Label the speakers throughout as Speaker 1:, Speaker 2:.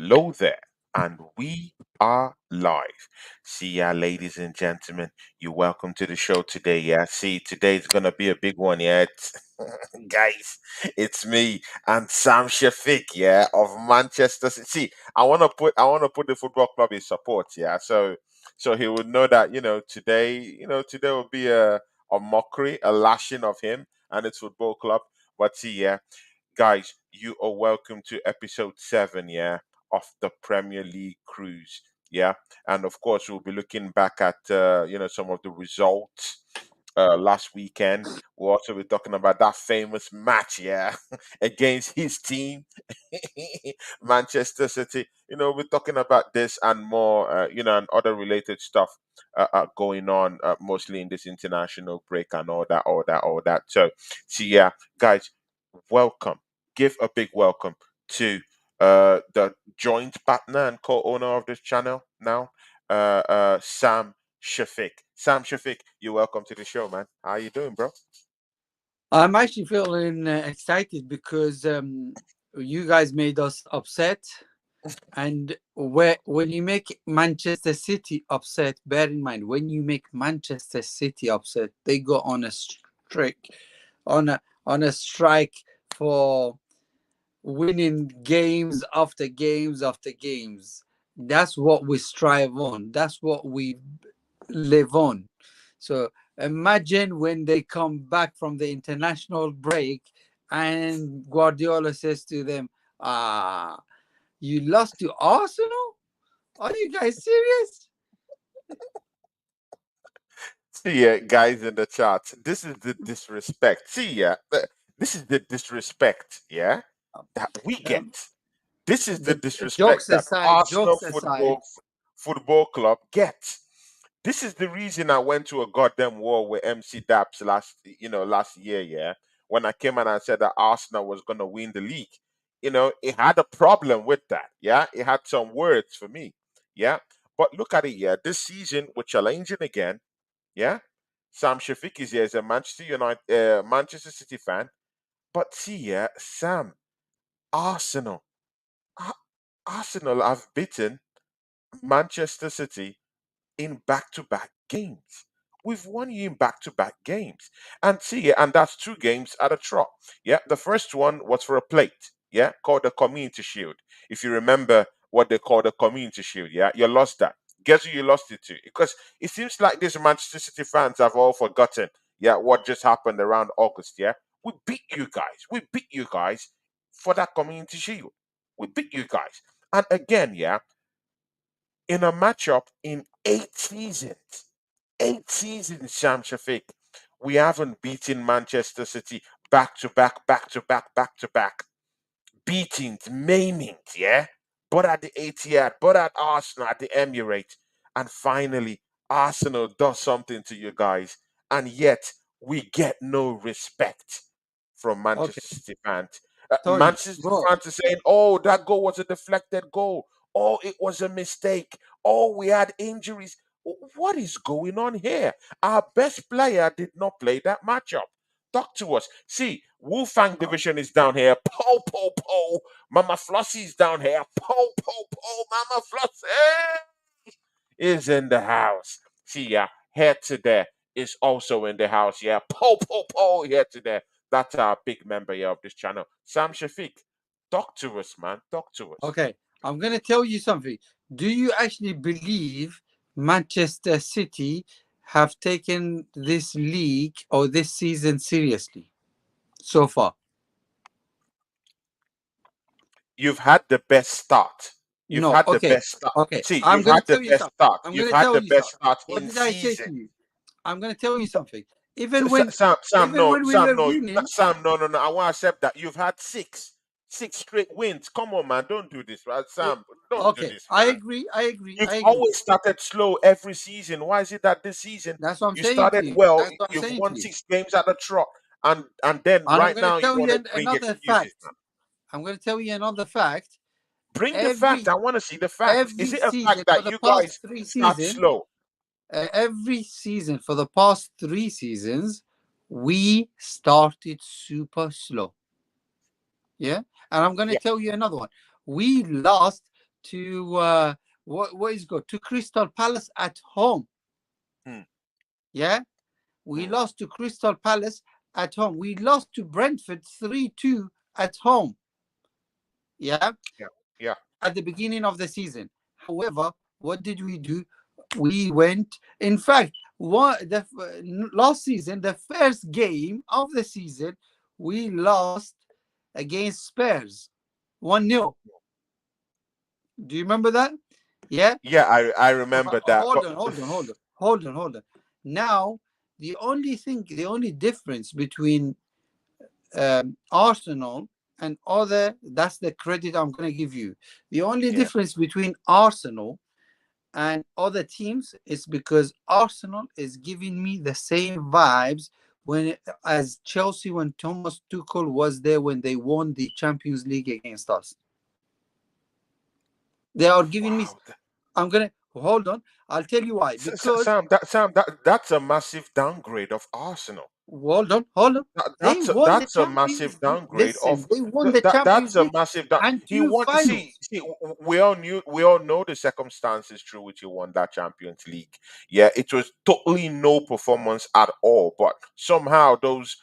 Speaker 1: Hello there, and we are live. See ya, ladies and gentlemen. You're welcome to the show today. Yeah, see, today's gonna be a big one. Yeah, guys, it's me and Sam Shaffeq. Yeah, of Manchester City. See, I wanna put the football club in support. Yeah, so he would know that today will be a mockery, a lashing of him and his football club. But see, yeah, guys, you are welcome to episode 7, yeah, of the Premier League cruise. Yeah, and of course we'll be looking back at some of the results last weekend. We'll also be talking about that famous match, yeah, against his team, Manchester City. We're talking about this and more, and other related stuff going on, mostly in this international break and all that. So, yeah, guys, welcome. Give a big welcome to the joint partner and co-owner of this channel now, Sam Shafiq. Sam Shafiq, you're welcome to the show, man. How you doing, bro?
Speaker 2: I'm actually feeling excited because you guys made us upset. And when you make Manchester City upset, bear in mind, when you make Manchester City upset, they go on a strike, on a strike for winning games after games after games. That's what we strive on. That's what we live on. So imagine when they come back from the international break and Guardiola says to them, "Ah, you lost to Arsenal? Are you guys serious?"
Speaker 1: See ya, guys in the chat. This is the disrespect. See ya. This is the disrespect, yeah, that we get.
Speaker 2: Um,
Speaker 1: This is the
Speaker 2: the
Speaker 1: disrespect
Speaker 2: jokes
Speaker 1: that
Speaker 2: aside,
Speaker 1: Arsenal
Speaker 2: jokes aside,
Speaker 1: Football Club gets. This is the reason I went to a goddamn war with MC Daps last year, yeah. When I came and I said that Arsenal was gonna win the league. It had a problem with that, yeah. It had some words for me, yeah. But look at it, yeah. This season we're challenging again, yeah. Sam Shafiq is here as a Manchester City fan. But see, yeah, Sam, Arsenal. Ar- Arsenal have beaten Manchester City in back-to-back games. We've won you in back-to-back games. And see, and that's 2 games at a trot. Yeah, the first one was for a plate, yeah, called the Community Shield. If you remember what they call the Community Shield, yeah, you lost that. Guess who you lost it to? Because it seems like these Manchester City fans have all forgotten, yeah, what just happened around August, yeah. We beat you guys. We beat you guys for that Community Shield. We beat you guys. And again, yeah, in a matchup in 8 seasons, Sham Shafiq, we haven't beaten Manchester City back to back, back to back, back to back. Beatings, maimings, yeah? But at the Etihad, but at Arsenal, at the Emirates. And finally, Arsenal does something to you guys. And yet, we get no respect from
Speaker 2: okay,
Speaker 1: Manchester City fans.
Speaker 2: Tony,
Speaker 1: Manchester City
Speaker 2: bro,
Speaker 1: fans are saying, oh, that goal was a deflected goal. Oh, it was a mistake. Oh, we had injuries. What is going on here? Our best player did not play that matchup. Talk to us. See, Wolfang division is down here. Po po po. Mama Flossie's down here. Po po po. Mama Flossie is in the house. See ya. Head to there is also in the house. Yeah. Po po po. Here to there. That's our big member here of this channel. Sam Shafiq. Talk to us, man. Talk to us.
Speaker 2: okay, I'm going to tell you something. Do you actually believe Manchester City have taken this league or this season seriously so far?
Speaker 1: You've had the best start. You've
Speaker 2: No.
Speaker 1: had the
Speaker 2: Okay.
Speaker 1: best start.
Speaker 2: Okay.
Speaker 1: See,
Speaker 2: I'm
Speaker 1: you've
Speaker 2: going
Speaker 1: had
Speaker 2: to
Speaker 1: the
Speaker 2: tell you
Speaker 1: best
Speaker 2: something.
Speaker 1: start.
Speaker 2: I'm going
Speaker 1: You've
Speaker 2: to
Speaker 1: had
Speaker 2: tell
Speaker 1: the
Speaker 2: you
Speaker 1: best
Speaker 2: something.
Speaker 1: start
Speaker 2: What
Speaker 1: in
Speaker 2: did I say
Speaker 1: season.
Speaker 2: to you? I'm going to tell you something. Even when,
Speaker 1: Sam,
Speaker 2: even
Speaker 1: no,
Speaker 2: when we
Speaker 1: Sam,
Speaker 2: were
Speaker 1: no,
Speaker 2: winning,
Speaker 1: Sam, no. I want to accept that you've had six straight wins. Come on, man, don't do this, right?
Speaker 2: it,
Speaker 1: Sam, don't do
Speaker 2: okay,
Speaker 1: this,
Speaker 2: I
Speaker 1: man.
Speaker 2: agree. I agree.
Speaker 1: You've
Speaker 2: I agree.
Speaker 1: always started slow every season. Why is it that this season
Speaker 2: That's what I'm
Speaker 1: you
Speaker 2: saying to
Speaker 1: started
Speaker 2: you.
Speaker 1: well?
Speaker 2: That's what I'm
Speaker 1: You've
Speaker 2: saying to
Speaker 1: won
Speaker 2: you.
Speaker 1: 6 games at a trot, and then
Speaker 2: And I'm
Speaker 1: right
Speaker 2: going to
Speaker 1: now you
Speaker 2: tell
Speaker 1: want
Speaker 2: you
Speaker 1: to bring
Speaker 2: another
Speaker 1: excuses,
Speaker 2: fact.
Speaker 1: man.
Speaker 2: I'm going to tell you another fact.
Speaker 1: Bring the fact.
Speaker 2: Every
Speaker 1: I want to see the fact. Is
Speaker 2: every
Speaker 1: it a fact
Speaker 2: season for
Speaker 1: that
Speaker 2: the
Speaker 1: you
Speaker 2: past
Speaker 1: guys
Speaker 2: three
Speaker 1: start
Speaker 2: seasons,
Speaker 1: slow?
Speaker 2: every season for the past 3 seasons, we started super slow. Yeah. And I'm going to
Speaker 1: Yeah.
Speaker 2: tell you another one. We lost to what is good to Crystal Palace at home.
Speaker 1: Hmm.
Speaker 2: Yeah, we
Speaker 1: Hmm.
Speaker 2: lost to Crystal Palace at home. We lost to Brentford 3-2 at home. Yeah,
Speaker 1: Yeah. Yeah.
Speaker 2: at the beginning of the season. However, what did we do? We went. In fact, last season, the first game of the season, we lost against Spurs 1-0. Do you remember that? Yeah.
Speaker 1: Yeah, I remember that.
Speaker 2: Hold
Speaker 1: But
Speaker 2: on, hold on, hold on, hold on, hold on. Now, the only difference between Arsenal and other, that's the credit I'm going to give you. The only
Speaker 1: yeah.
Speaker 2: difference between Arsenal and other teams is because Arsenal is giving me the same vibes as Chelsea when Thomas Tuchel was there when they won the Champions League against us. They are giving me.
Speaker 1: Wow.
Speaker 2: I'm gonna hold on. I'll tell you why. Because
Speaker 1: Sam, that's a massive downgrade of Arsenal.
Speaker 2: hold on, hold on. They won the
Speaker 1: That's a
Speaker 2: Champions
Speaker 1: massive
Speaker 2: League.
Speaker 1: downgrade of
Speaker 2: Listen, they won the
Speaker 1: that's
Speaker 2: Champions
Speaker 1: a
Speaker 2: League
Speaker 1: massive down.
Speaker 2: and
Speaker 1: He
Speaker 2: two
Speaker 1: won.
Speaker 2: finals.
Speaker 1: We all know the circumstances through which he won that Champions League. Yeah, it was totally no performance at all, but somehow those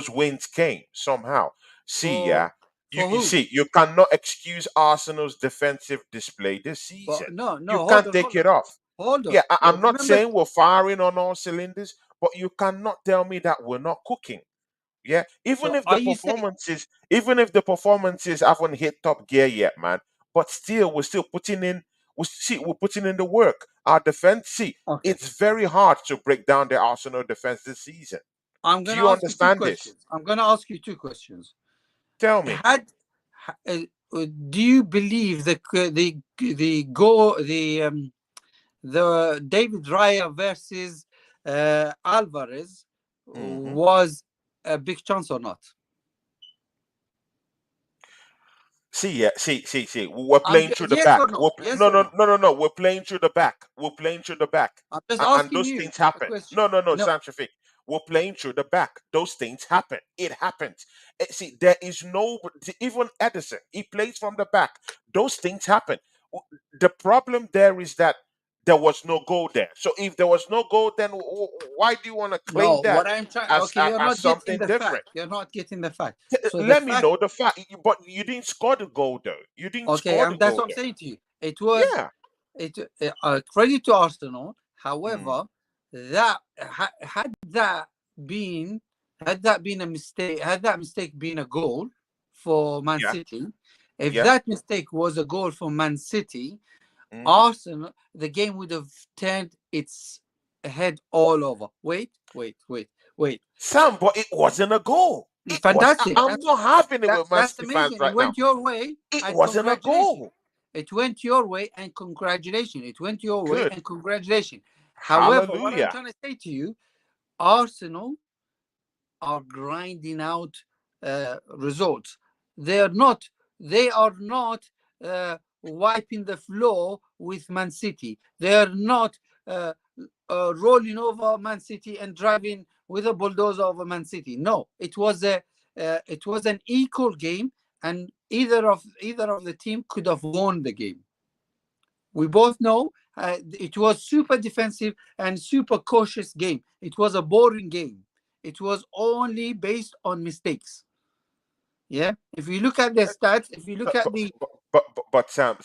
Speaker 1: wins came somehow. See,
Speaker 2: For
Speaker 1: yeah,
Speaker 2: for
Speaker 1: you
Speaker 2: who?
Speaker 1: see, you cannot excuse Arsenal's defensive display this season.
Speaker 2: But no,
Speaker 1: You
Speaker 2: no.
Speaker 1: can't
Speaker 2: Hold on,
Speaker 1: take
Speaker 2: hold on,
Speaker 1: it off.
Speaker 2: hold on.
Speaker 1: Yeah, I'm not
Speaker 2: Remember?
Speaker 1: saying we're firing on all cylinders, but you cannot tell me that we're not cooking. Yeah,
Speaker 2: So are you saying?
Speaker 1: even if the performances haven't hit top gear yet, man, but still we're still putting in we're putting in the work. Our defense, see,
Speaker 2: Okay,
Speaker 1: it's very hard to break down the Arsenal defense this season.
Speaker 2: I'm
Speaker 1: Do
Speaker 2: gonna
Speaker 1: you
Speaker 2: ask you two
Speaker 1: understand this?
Speaker 2: questions. I'm gonna ask you two questions.
Speaker 1: Tell me.
Speaker 2: Had Do you believe the David Raya versus Alvarez
Speaker 1: Hmm.
Speaker 2: was a big chance or not?
Speaker 1: See, yeah, see. We're playing through the
Speaker 2: Yes
Speaker 1: back.
Speaker 2: or no? Yes
Speaker 1: No,
Speaker 2: or no?
Speaker 1: no. We're playing through the back. We're playing through the back,
Speaker 2: I'm just
Speaker 1: and
Speaker 2: asking
Speaker 1: those
Speaker 2: you
Speaker 1: things
Speaker 2: a
Speaker 1: happen.
Speaker 2: question.
Speaker 1: No,
Speaker 2: No,
Speaker 1: Shaffeq. We're playing through the back. Those things happen. It happens. See, there is no even Edison. He plays from the back. Those things happen. The problem there is that there was no goal there. So if there was no goal, then why do you want to claim
Speaker 2: no.
Speaker 1: that
Speaker 2: What I'm trying.
Speaker 1: as,
Speaker 2: Okay, you're not getting
Speaker 1: something
Speaker 2: the
Speaker 1: different?
Speaker 2: fact. You're not getting the fact. So the
Speaker 1: Let me
Speaker 2: fact.
Speaker 1: know the fact. But you didn't score the goal though. You didn't
Speaker 2: Okay,
Speaker 1: score the
Speaker 2: that's
Speaker 1: goal
Speaker 2: what I'm
Speaker 1: though.
Speaker 2: saying to you. It was
Speaker 1: Yeah.
Speaker 2: it credit to Arsenal.
Speaker 1: Mm.
Speaker 2: However, that that been had that been a mistake, had that mistake been a goal for Man
Speaker 1: Yeah.
Speaker 2: City, if
Speaker 1: Yeah.
Speaker 2: that mistake was a goal for Man City,
Speaker 1: Hmm.
Speaker 2: Arsenal, the game would have turned its head all over. Wait.
Speaker 1: Sam, but it wasn't a goal. It was.
Speaker 2: Fantastic.
Speaker 1: I'm not having it with Man
Speaker 2: That's
Speaker 1: City fans
Speaker 2: amazing. It
Speaker 1: right now.
Speaker 2: went your way,
Speaker 1: It
Speaker 2: and
Speaker 1: wasn't a
Speaker 2: congratulations.
Speaker 1: goal.
Speaker 2: It went your way, and congratulations. It went your way,
Speaker 1: Good.
Speaker 2: and congratulations. However, what I'm
Speaker 1: Hallelujah.
Speaker 2: trying to say to you, Arsenal are grinding out results. They are not. They are not wiping the floor with Man City. They are not uh, rolling over Man City and driving with a bulldozer over Man City. No, it was an equal game, and either of the team could have won the game. We both know it was super defensive and super cautious game. It was a boring game. It was only based on mistakes. Yeah. If you look at the stats, if you look
Speaker 1: But
Speaker 2: at
Speaker 1: but,
Speaker 2: the
Speaker 1: but Sam.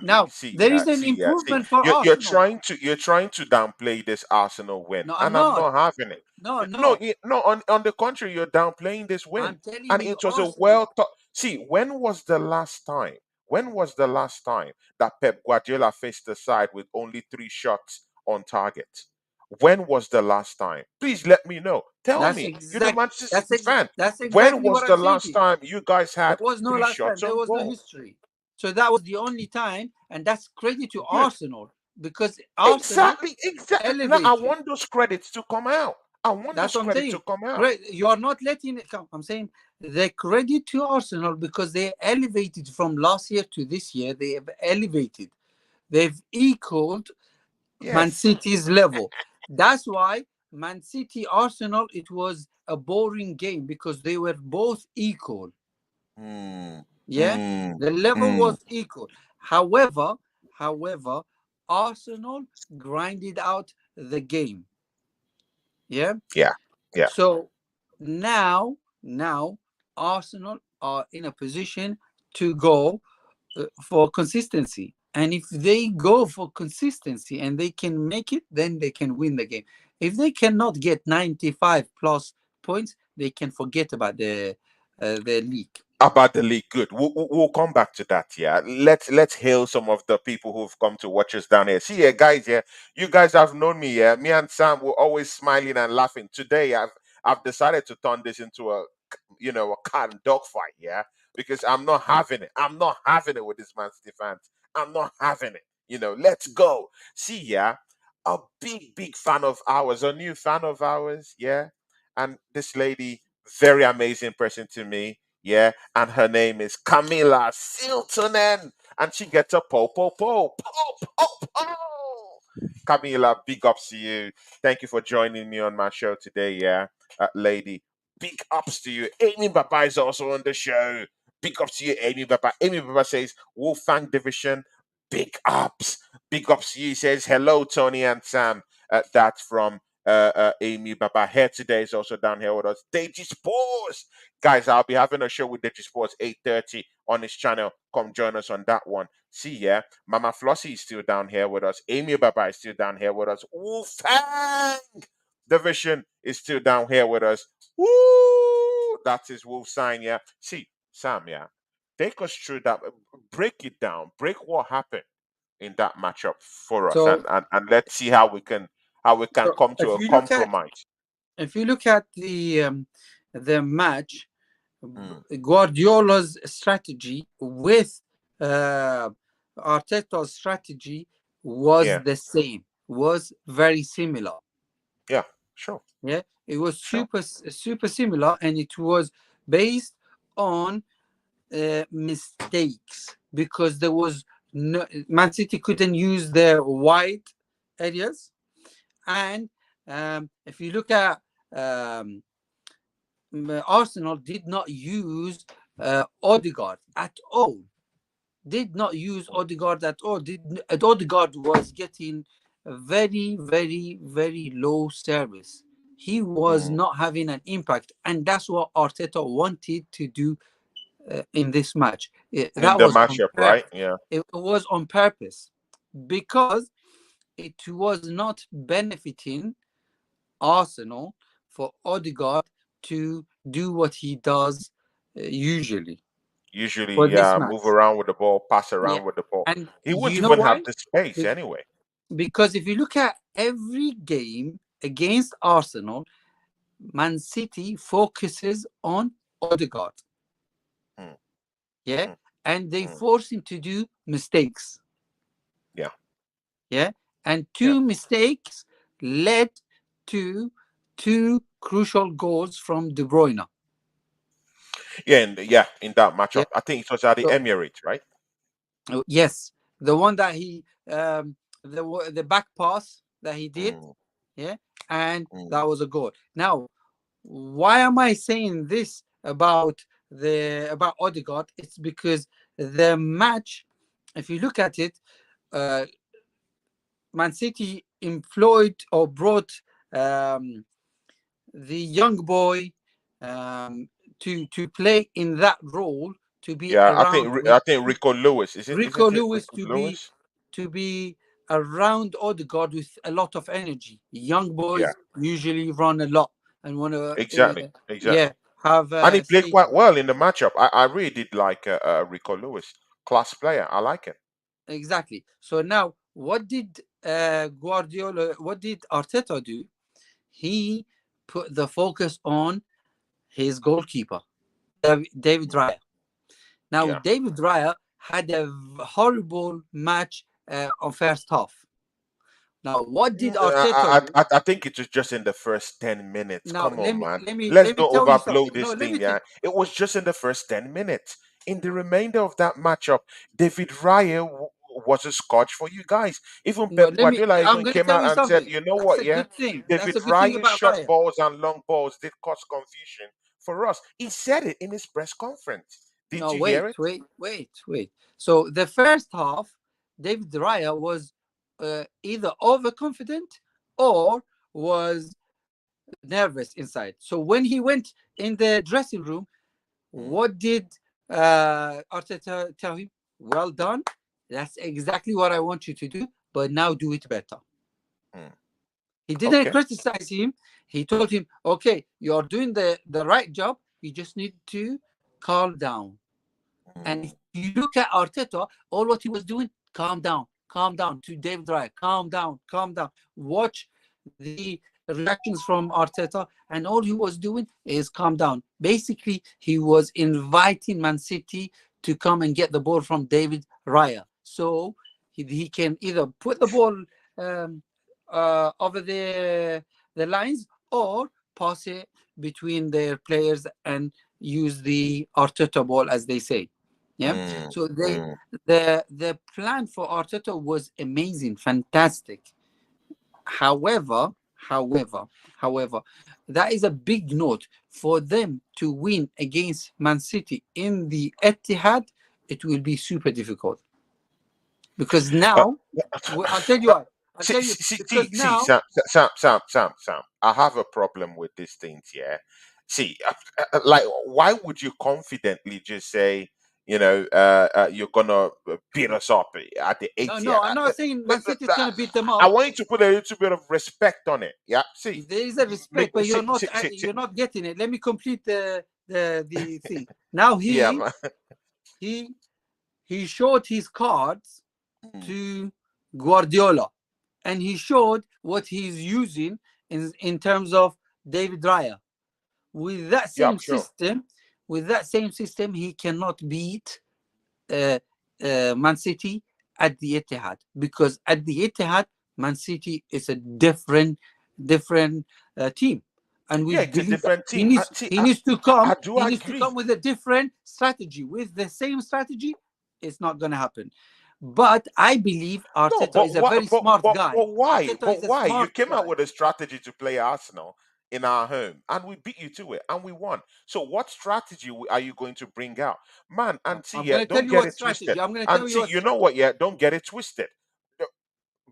Speaker 2: now, there is an
Speaker 1: See.
Speaker 2: improvement for
Speaker 1: You're
Speaker 2: Arsenal.
Speaker 1: you're trying to downplay this Arsenal win,
Speaker 2: No, I'm
Speaker 1: and I'm
Speaker 2: not.
Speaker 1: not having it.
Speaker 2: No,
Speaker 1: No,
Speaker 2: no.
Speaker 1: no. On the contrary, you're downplaying this win,
Speaker 2: I'm telling
Speaker 1: and
Speaker 2: you,
Speaker 1: it was a
Speaker 2: Arsenal.
Speaker 1: well thought. See, when was the last time? When was the last time that Pep Guardiola faced the side with only 3 shots on target? When was the last time? Please let me know. Tell
Speaker 2: That's
Speaker 1: me. You're the
Speaker 2: exact.
Speaker 1: Manchester City fan.
Speaker 2: That's
Speaker 1: When
Speaker 2: exactly
Speaker 1: was
Speaker 2: what
Speaker 1: the
Speaker 2: I'm saying to
Speaker 1: last
Speaker 2: you.
Speaker 1: time you guys
Speaker 2: There
Speaker 1: had
Speaker 2: was no
Speaker 1: three
Speaker 2: last time.
Speaker 1: shots
Speaker 2: There
Speaker 1: on
Speaker 2: was no
Speaker 1: goal?
Speaker 2: history. So that was the only time, and that's credit to
Speaker 1: Good.
Speaker 2: Arsenal because Arsenal
Speaker 1: Exactly. Now I
Speaker 2: elevated.
Speaker 1: want those credits to come out. I want
Speaker 2: That's
Speaker 1: those
Speaker 2: what I'm
Speaker 1: credits to
Speaker 2: saying.
Speaker 1: come out.
Speaker 2: Great. You are not letting it come. I'm saying the credit to Arsenal because they elevated from last year to this year. They have elevated. They've equaled Man
Speaker 1: Yes.
Speaker 2: City's level. That's why Man City Arsenal, it was a boring game because they were both equal.
Speaker 1: Mm,
Speaker 2: Yeah,
Speaker 1: mm,
Speaker 2: the level
Speaker 1: mm.
Speaker 2: was equal. However, however, Arsenal grinded out the game. Yeah.
Speaker 1: Yeah, yeah.
Speaker 2: So now Arsenal are in a position to go for consistency. And if they go for consistency and they can make it, then they can win the game. If they cannot get 95 plus points, they can forget about the league.
Speaker 1: About the league, good. We'll come back to that. Yeah, let's hail some of the people who've come to watch us down here. See, yeah, guys, yeah, you guys have known me. Yeah, me and Sam were always smiling and laughing. Today, I've decided to turn this into a a cat and dog fight. Yeah, because I'm not having it. I'm not having it with this Man City fans. I'm not having it. Let's go. See, yeah, a big fan of ours, a new fan of ours. Yeah, and this lady, very amazing person to me. Yeah, and her name is Camilla Siltonen, and she gets a po. Camilla, big ups to you. Thank you for joining me on my show today. Yeah, lady, big ups to you. Amy Baba is also on the show. Big ups to you, Amy Baba. Amy Baba says Wolfgang Division. Big ups, big ups to you. He says hello, Tony and Sam. That's from Amy Baba. Here today is also down here with us. Deji Sports. Guys, I'll be having a show with Deji Sports 8:30 on his channel. Come join us on that one. See, yeah, Mama Flossie is still down here with us. Amy Baba is still down here with us. Wolfang Division is still down here with us. Woo! That is Wolf sign, yeah. See, Sam, yeah. Take us through that. Break it down. Break what happened in that matchup for us,
Speaker 2: So,
Speaker 1: and let's see how we can
Speaker 2: so
Speaker 1: come to
Speaker 2: if
Speaker 1: a
Speaker 2: you look at
Speaker 1: compromise.
Speaker 2: if you look at the match,
Speaker 1: Mm,
Speaker 2: Guardiola's strategy with uh, Arteta's strategy was
Speaker 1: yeah,
Speaker 2: the same, was very similar.
Speaker 1: yeah, sure,
Speaker 2: Yeah, it was
Speaker 1: sure.
Speaker 2: super similar, and it was based on mistakes because there was no Man City couldn't use their wide areas, and if you look at um, Arsenal did not use Odegaard at all. Did not use Odegaard at all. Odegaard was getting a very low service. He was
Speaker 1: Mm,
Speaker 2: not having an impact, and that's what Arteta wanted to do in this match.
Speaker 1: in
Speaker 2: That
Speaker 1: the
Speaker 2: was on
Speaker 1: matchup, right?
Speaker 2: purpose.
Speaker 1: Yeah.
Speaker 2: It was on purpose because it was not benefiting Arsenal for Odegaard to do what he does usually
Speaker 1: Usually,
Speaker 2: for this
Speaker 1: yeah, move
Speaker 2: match.
Speaker 1: around with the ball, pass
Speaker 2: Yeah.
Speaker 1: around with the ball.
Speaker 2: And
Speaker 1: He wouldn't
Speaker 2: you know
Speaker 1: even have
Speaker 2: why?
Speaker 1: the space
Speaker 2: Be-
Speaker 1: anyway.
Speaker 2: Because if you look at every game against Arsenal, Man City focuses on Odegaard.
Speaker 1: Mm,
Speaker 2: Yeah.
Speaker 1: mm,
Speaker 2: And they
Speaker 1: mm.
Speaker 2: force him to do mistakes.
Speaker 1: Yeah,
Speaker 2: Yeah. And
Speaker 1: yeah,
Speaker 2: two mistakes led to two crucial goals from De Bruyne.
Speaker 1: yeah, in that
Speaker 2: Yeah.
Speaker 1: matchup, I think it was at the
Speaker 2: So,
Speaker 1: Emirates, right?
Speaker 2: yes, the one that the back pass that he did,
Speaker 1: Mm,
Speaker 2: yeah, and
Speaker 1: mm.
Speaker 2: that was a goal. Now, why am I saying this about Odegaard? It's because the match, if you look at it, uh, Man City employed or brought um, the young boy um, to play in that role to be
Speaker 1: Yeah, I think
Speaker 2: around
Speaker 1: I
Speaker 2: with
Speaker 1: think Rico Lewis is it?
Speaker 2: Rico
Speaker 1: Isn't it
Speaker 2: Lewis
Speaker 1: Rico Lewis?
Speaker 2: to be around Odegaard with a lot of energy. Young
Speaker 1: Yeah,
Speaker 2: boys usually run a lot and want to,
Speaker 1: exactly,
Speaker 2: yeah,
Speaker 1: exactly.
Speaker 2: have
Speaker 1: And he played quite
Speaker 2: status.
Speaker 1: well in the matchup. I really did like Rico Lewis, class player. I like it.
Speaker 2: Exactly. So now, what did Guardiola? What did Arteta do? He put the focus on his goalkeeper, David
Speaker 1: Mm,
Speaker 2: Raya. Now,
Speaker 1: yeah.
Speaker 2: David Raya had a horrible match on first half. Now, what did Arteta do?
Speaker 1: I think it was just in the first 10 minutes.
Speaker 2: Now,
Speaker 1: Come on, man.
Speaker 2: let
Speaker 1: Let's
Speaker 2: me
Speaker 1: not
Speaker 2: tell you
Speaker 1: overblow
Speaker 2: something.
Speaker 1: this
Speaker 2: No, let
Speaker 1: thing,
Speaker 2: me tell.
Speaker 1: yeah. It was just in the first 10 minutes. In the remainder of that matchup, David Raya was a scotch for you guys. Even
Speaker 2: No,
Speaker 1: Pep
Speaker 2: let me.
Speaker 1: Guardiola
Speaker 2: I'm
Speaker 1: even
Speaker 2: gonna
Speaker 1: came
Speaker 2: tell
Speaker 1: out
Speaker 2: you
Speaker 1: and said,
Speaker 2: something.
Speaker 1: you know
Speaker 2: That's
Speaker 1: what,
Speaker 2: a
Speaker 1: yeah,
Speaker 2: good thing. That's
Speaker 1: David
Speaker 2: a good thing
Speaker 1: Raya's
Speaker 2: about
Speaker 1: short
Speaker 2: Raya.
Speaker 1: balls and long balls did cause confusion for us. He said it in his press conference. Didn't
Speaker 2: No,
Speaker 1: you hear
Speaker 2: wait,
Speaker 1: it?
Speaker 2: wait, wait, wait. So the first half, David Raya was either overconfident or was nervous inside. So when he went in the dressing room,
Speaker 1: Mm,
Speaker 2: what did Arteta tell him? Well done. That's exactly what I want you to do, but now do it better.
Speaker 1: mm.
Speaker 2: He didn't
Speaker 1: Okay.
Speaker 2: criticize him. He told him, okay, you're doing the right job. You just need to calm down. And
Speaker 1: Mm,
Speaker 2: if you look at Arteta, all what he was doing, calm down to David Raya, calm down, calm down. Watch the reactions from Arteta, and all he was doing is calm down. Basically, he was inviting Man City to come and get the ball from David Raya. So he can either put the ball um, over the lines or pass it between their players and use the Arteta ball, as they say. Yeah.
Speaker 1: mm,
Speaker 2: So
Speaker 1: mm.
Speaker 2: the plan for Arteta was amazing, fantastic. However, however, however, that is a big note for them to win against Man City in the Etihad. It will be super difficult because
Speaker 1: Uh,
Speaker 2: now I'll tell you
Speaker 1: no,
Speaker 2: why. I'll tell you because
Speaker 1: see,
Speaker 2: now.
Speaker 1: Sam. I have a problem with these things. Yeah. See, like, why would you confidently just say, you're gonna beat us up at the
Speaker 2: No,
Speaker 1: 80th?
Speaker 2: no, I'm not saying Man City is gonna beat them
Speaker 1: I
Speaker 2: up.
Speaker 1: want you to put a little bit of respect on it. Yeah. See,
Speaker 2: There is a respect, but you're not getting it. Let me complete the thing. Now
Speaker 1: yeah, man.
Speaker 2: he he showed his cards
Speaker 1: Mm,
Speaker 2: to Guardiola, and he showed what he's using in terms of David Raya. With that
Speaker 1: yeah,
Speaker 2: same
Speaker 1: sure.
Speaker 2: system, he cannot beat uh, Man City at the Etihad, because at the Etihad, Man City is a different team, and we
Speaker 1: Yeah, it's a
Speaker 2: believe that
Speaker 1: different team. See, I do
Speaker 2: he needs to come
Speaker 1: agree.
Speaker 2: with a different strategy. With the same strategy, it's not going to happen. But I believe
Speaker 1: No,
Speaker 2: Arteta
Speaker 1: but
Speaker 2: is a
Speaker 1: what?
Speaker 2: very smart guy.
Speaker 1: But why?
Speaker 2: Arteta is
Speaker 1: But
Speaker 2: a
Speaker 1: why? You
Speaker 2: smart
Speaker 1: came out
Speaker 2: guy.
Speaker 1: with a strategy to play Arsenal in our home, and we beat you to it, and we won. So, what strategy are you going to bring out, man? And see,
Speaker 2: I'm
Speaker 1: yeah,
Speaker 2: going to tell
Speaker 1: don't
Speaker 2: you
Speaker 1: get
Speaker 2: what
Speaker 1: it twisted.
Speaker 2: strategy. I'm going to
Speaker 1: And
Speaker 2: tell you
Speaker 1: see,
Speaker 2: what
Speaker 1: you know
Speaker 2: strategy.
Speaker 1: what? Yeah, don't get it twisted.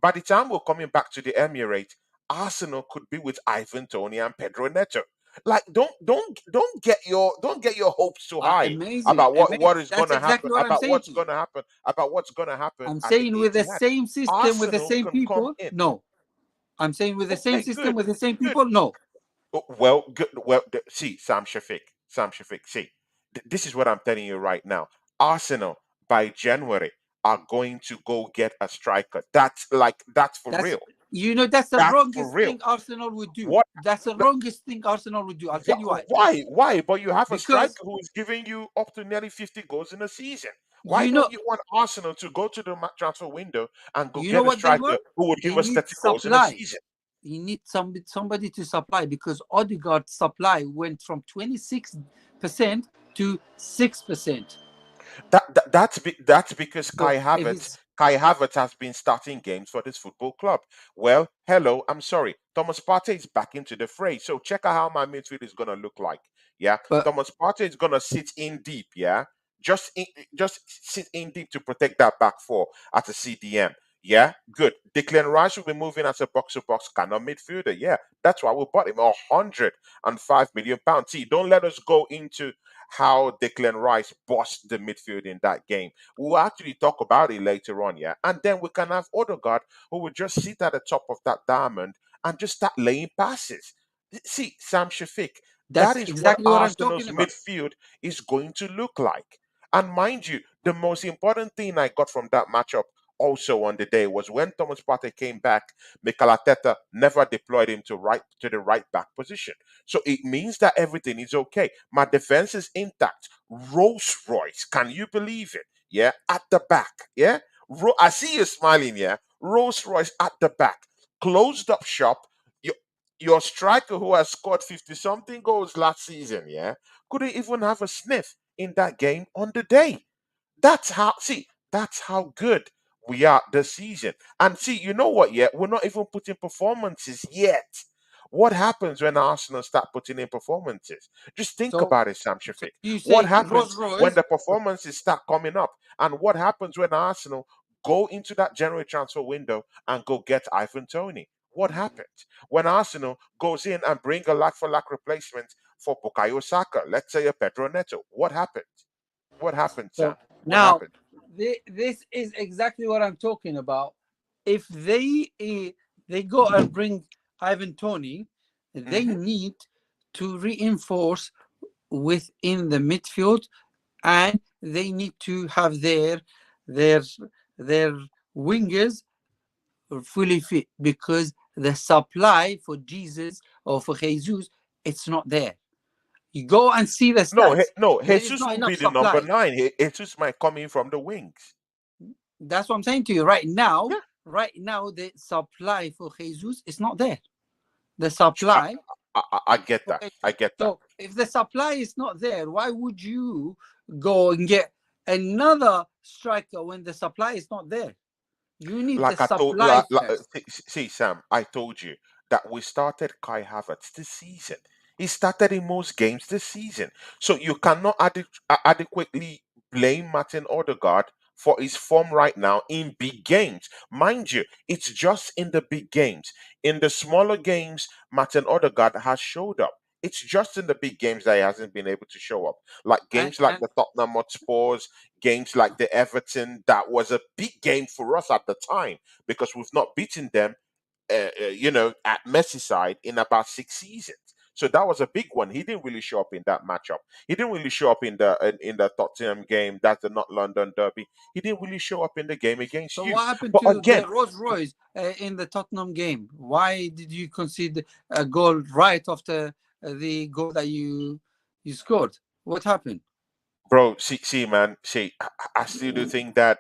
Speaker 1: By the time we're coming back to the Emirates, Arsenal could be with Ivan Tony and Pedro Neto. Like, don't get your hopes too high
Speaker 2: Amazing,
Speaker 1: about
Speaker 2: amazing.
Speaker 1: what is
Speaker 2: That's
Speaker 1: gonna happen,
Speaker 2: exactly what I'm saying to you.
Speaker 1: about what's gonna happen
Speaker 2: I'm
Speaker 1: at the
Speaker 2: saying with the
Speaker 1: Etihad.
Speaker 2: same system, with the
Speaker 1: Arsenal
Speaker 2: same
Speaker 1: can come
Speaker 2: people,
Speaker 1: in.
Speaker 2: no. I'm saying with the same
Speaker 1: Okay,
Speaker 2: system,
Speaker 1: good,
Speaker 2: with the same
Speaker 1: good.
Speaker 2: people, no.
Speaker 1: Oh, well, good. Well, see, Sam Shafiq. See, this is what I'm telling you right now. Arsenal by January are going to go get a striker. That's for
Speaker 2: That's
Speaker 1: real.
Speaker 2: that's the
Speaker 1: That's for
Speaker 2: wrongest
Speaker 1: real.
Speaker 2: thing Arsenal would do.
Speaker 1: What?
Speaker 2: That's the wrongest thing Arsenal would do. I'll tell you why.
Speaker 1: Why? Why? But you have a striker
Speaker 2: Because
Speaker 1: who is giving you up to nearly 50 goals in a season. Why
Speaker 2: you know
Speaker 1: don't you want Arsenal to go to the transfer window and go
Speaker 2: you know
Speaker 1: get a
Speaker 2: what they
Speaker 1: striker
Speaker 2: want?
Speaker 1: who would give
Speaker 2: They
Speaker 1: us
Speaker 2: need
Speaker 1: 30 goals in a
Speaker 2: supply.
Speaker 1: season?
Speaker 2: He needs somebody to supply, because Odegaard's supply went from 26% to 6%.
Speaker 1: That's because
Speaker 2: So if it's
Speaker 1: Kai Havertz has been starting games for this football club. Well, hello, I'm sorry. Thomas Partey is back into the fray. So check out how my midfield is gonna look like. Yeah,
Speaker 2: but
Speaker 1: Thomas Partey is gonna sit in deep. Yeah, just sit in deep to protect that back four at a CDM. Yeah, good. Declan Rice will be moving as a box to box kind of midfielder. Yeah, that's why we bought him £105 million. See, don't let us go into how Declan Rice bossed the midfield in that game. We'll actually talk about it later on, yeah. And then we can have Odegaard who will just sit at the top of that diamond and just start laying passes. See, Sam Shafiq, that
Speaker 2: that's
Speaker 1: is what
Speaker 2: exactly what I'm
Speaker 1: Arsenal's
Speaker 2: talking about.
Speaker 1: midfield is going to look like. And mind you, the most important thing I got from that matchup also on the day was when Thomas Partey came back, Mikel Arteta never deployed him to the right back position. So it means that everything is okay. My defense is intact. Rolls Royce, can you believe it? Yeah, at the back. Yeah, I see you smiling. Yeah, Rolls Royce at the back, closed up shop. Your striker who has scored 50 something goals last season, yeah, couldn't even have a sniff in that game on the day. That's how good we are this season. And see, you know what? Yeah, we're not even putting performances yet. What happens when Arsenal start putting in performances? Just think
Speaker 2: So,
Speaker 1: about it, Sam
Speaker 2: so
Speaker 1: Shafiq.
Speaker 2: you
Speaker 1: What
Speaker 2: say Rolls
Speaker 1: happens when
Speaker 2: Royce?
Speaker 1: the performances start coming up? And what happens when Arsenal go into that January transfer window and go get Ivan Tony? What happens when Arsenal goes in and bring a lot for lack replacement for Bukayo Saka? Let's say a Pedro Neto. What happens? What happens, Sam?
Speaker 2: So
Speaker 1: What
Speaker 2: now,
Speaker 1: happens?
Speaker 2: this is exactly what I'm talking about. If they go and bring Ivan Tony, they
Speaker 1: Hmm.
Speaker 2: need to reinforce within the midfield, and they need to have their their wingers fully fit, because the supply for Jesus or for Jesus, it's not there. You go and see the
Speaker 1: No,
Speaker 2: stats.
Speaker 1: no.
Speaker 2: There is
Speaker 1: Jesus
Speaker 2: not
Speaker 1: will
Speaker 2: enough
Speaker 1: be the number
Speaker 2: supply.
Speaker 1: 9. Jesus might come in from the wings.
Speaker 2: That's what I'm saying to you right now.
Speaker 1: Yeah,
Speaker 2: Right now, the supply for Jesus is not there. The
Speaker 1: I,
Speaker 2: supply
Speaker 1: I get
Speaker 2: for
Speaker 1: that. I
Speaker 2: Jesus.
Speaker 1: get that.
Speaker 2: So if the supply is not there, why would you go and get another striker when the supply is not there? You need the
Speaker 1: Like I told,
Speaker 2: supply first.
Speaker 1: see, Sam, I told you that we started Kai Havertz this season. He started in most games this season, so you cannot adequately blame Martin Odegaard for his form right now in big games. Mind you, it's just in the big games. In the smaller games, Martin Odegaard has showed up. It's just in the big games that he hasn't been able to show up, like
Speaker 2: And,
Speaker 1: games like
Speaker 2: and
Speaker 1: the Tottenham Hotspurs, games like the Everton. That was a big game for us at the time because we've not beaten them, at Merseyside in about 6 seasons. So that was a big one. He didn't really show up in that matchup. He didn't really show up in the Tottenham game. That's the not London derby. He didn't really show up in the game against
Speaker 2: so
Speaker 1: you.
Speaker 2: what happened
Speaker 1: But
Speaker 2: to
Speaker 1: again,
Speaker 2: the Rolls Royce in the Tottenham game? Why did you concede a goal right after the goal that you scored? What happened?
Speaker 1: bro, see, man, see, I still do think that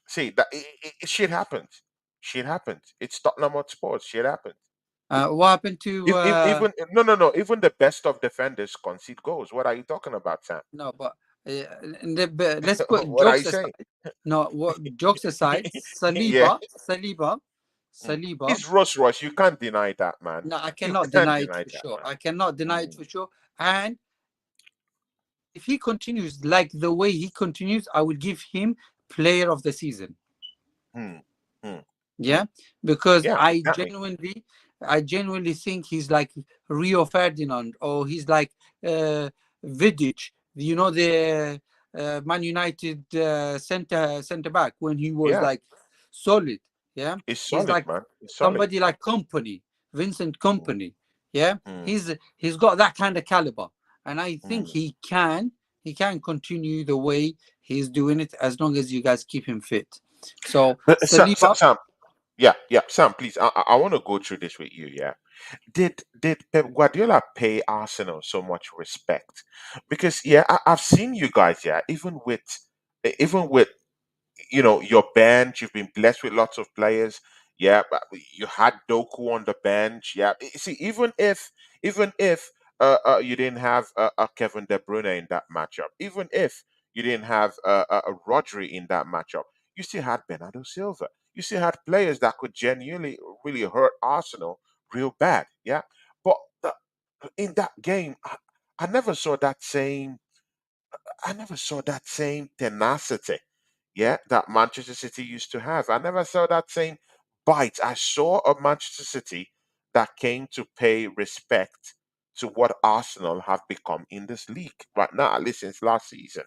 Speaker 1: see that shit happens. Shit happens. It's Tottenham Hotspur. Shit happens.
Speaker 2: What happened to
Speaker 1: Even no, even the best of defenders concede goals. What are you talking about, Sam?
Speaker 2: no, but let's put
Speaker 1: What are you
Speaker 2: jokes
Speaker 1: saying?
Speaker 2: aside. No, what jokes aside?
Speaker 1: Yeah,
Speaker 2: Saliba.
Speaker 1: it's Rolls Royce. You can't deny that, man.
Speaker 2: No, I
Speaker 1: You
Speaker 2: cannot
Speaker 1: can't
Speaker 2: deny it
Speaker 1: deny
Speaker 2: for
Speaker 1: that,
Speaker 2: sure.
Speaker 1: man.
Speaker 2: I cannot deny it
Speaker 1: Mm,
Speaker 2: for sure. And if he continues like the way he continues, I will give him Player of the Season.
Speaker 1: mm, mm, mm.
Speaker 2: Yeah, because
Speaker 1: Yeah,
Speaker 2: I
Speaker 1: exactly.
Speaker 2: genuinely, I genuinely think he's like Rio Ferdinand, or he's like uh, Vidic. You know, the Man United center back, when he was
Speaker 1: Yeah,
Speaker 2: like solid. Yeah,
Speaker 1: it's
Speaker 2: he's
Speaker 1: solid,
Speaker 2: like
Speaker 1: man. It's solid.
Speaker 2: somebody like Company, Vincent
Speaker 1: Mm,
Speaker 2: Company. Yeah,
Speaker 1: mm,
Speaker 2: he's got that kind of caliber, and I think
Speaker 1: mm.
Speaker 2: he can continue the way he's doing it, as long as you guys keep him fit. So
Speaker 1: Sam,
Speaker 2: Saliba.
Speaker 1: Sam, yeah, Sam, please. I want to go through this with you. Yeah, did Pep Guardiola pay Arsenal so much respect? Because yeah, I've seen you guys. Yeah, even with your bench. You've been blessed with lots of players. Yeah, but you had Doku on the bench. Yeah, see, even if you didn't have Kevin De Bruyne in that matchup, even if you didn't have Rodri in that matchup, you still had Bernardo Silva. You still had players that could genuinely really hurt Arsenal real bad. Yeah, but in that game, I never saw that same. I never saw that same tenacity, yeah, that Manchester City used to have. I never saw that same bite. I saw a Manchester City that came to pay respect to what Arsenal have become in this league right now, at least since last season.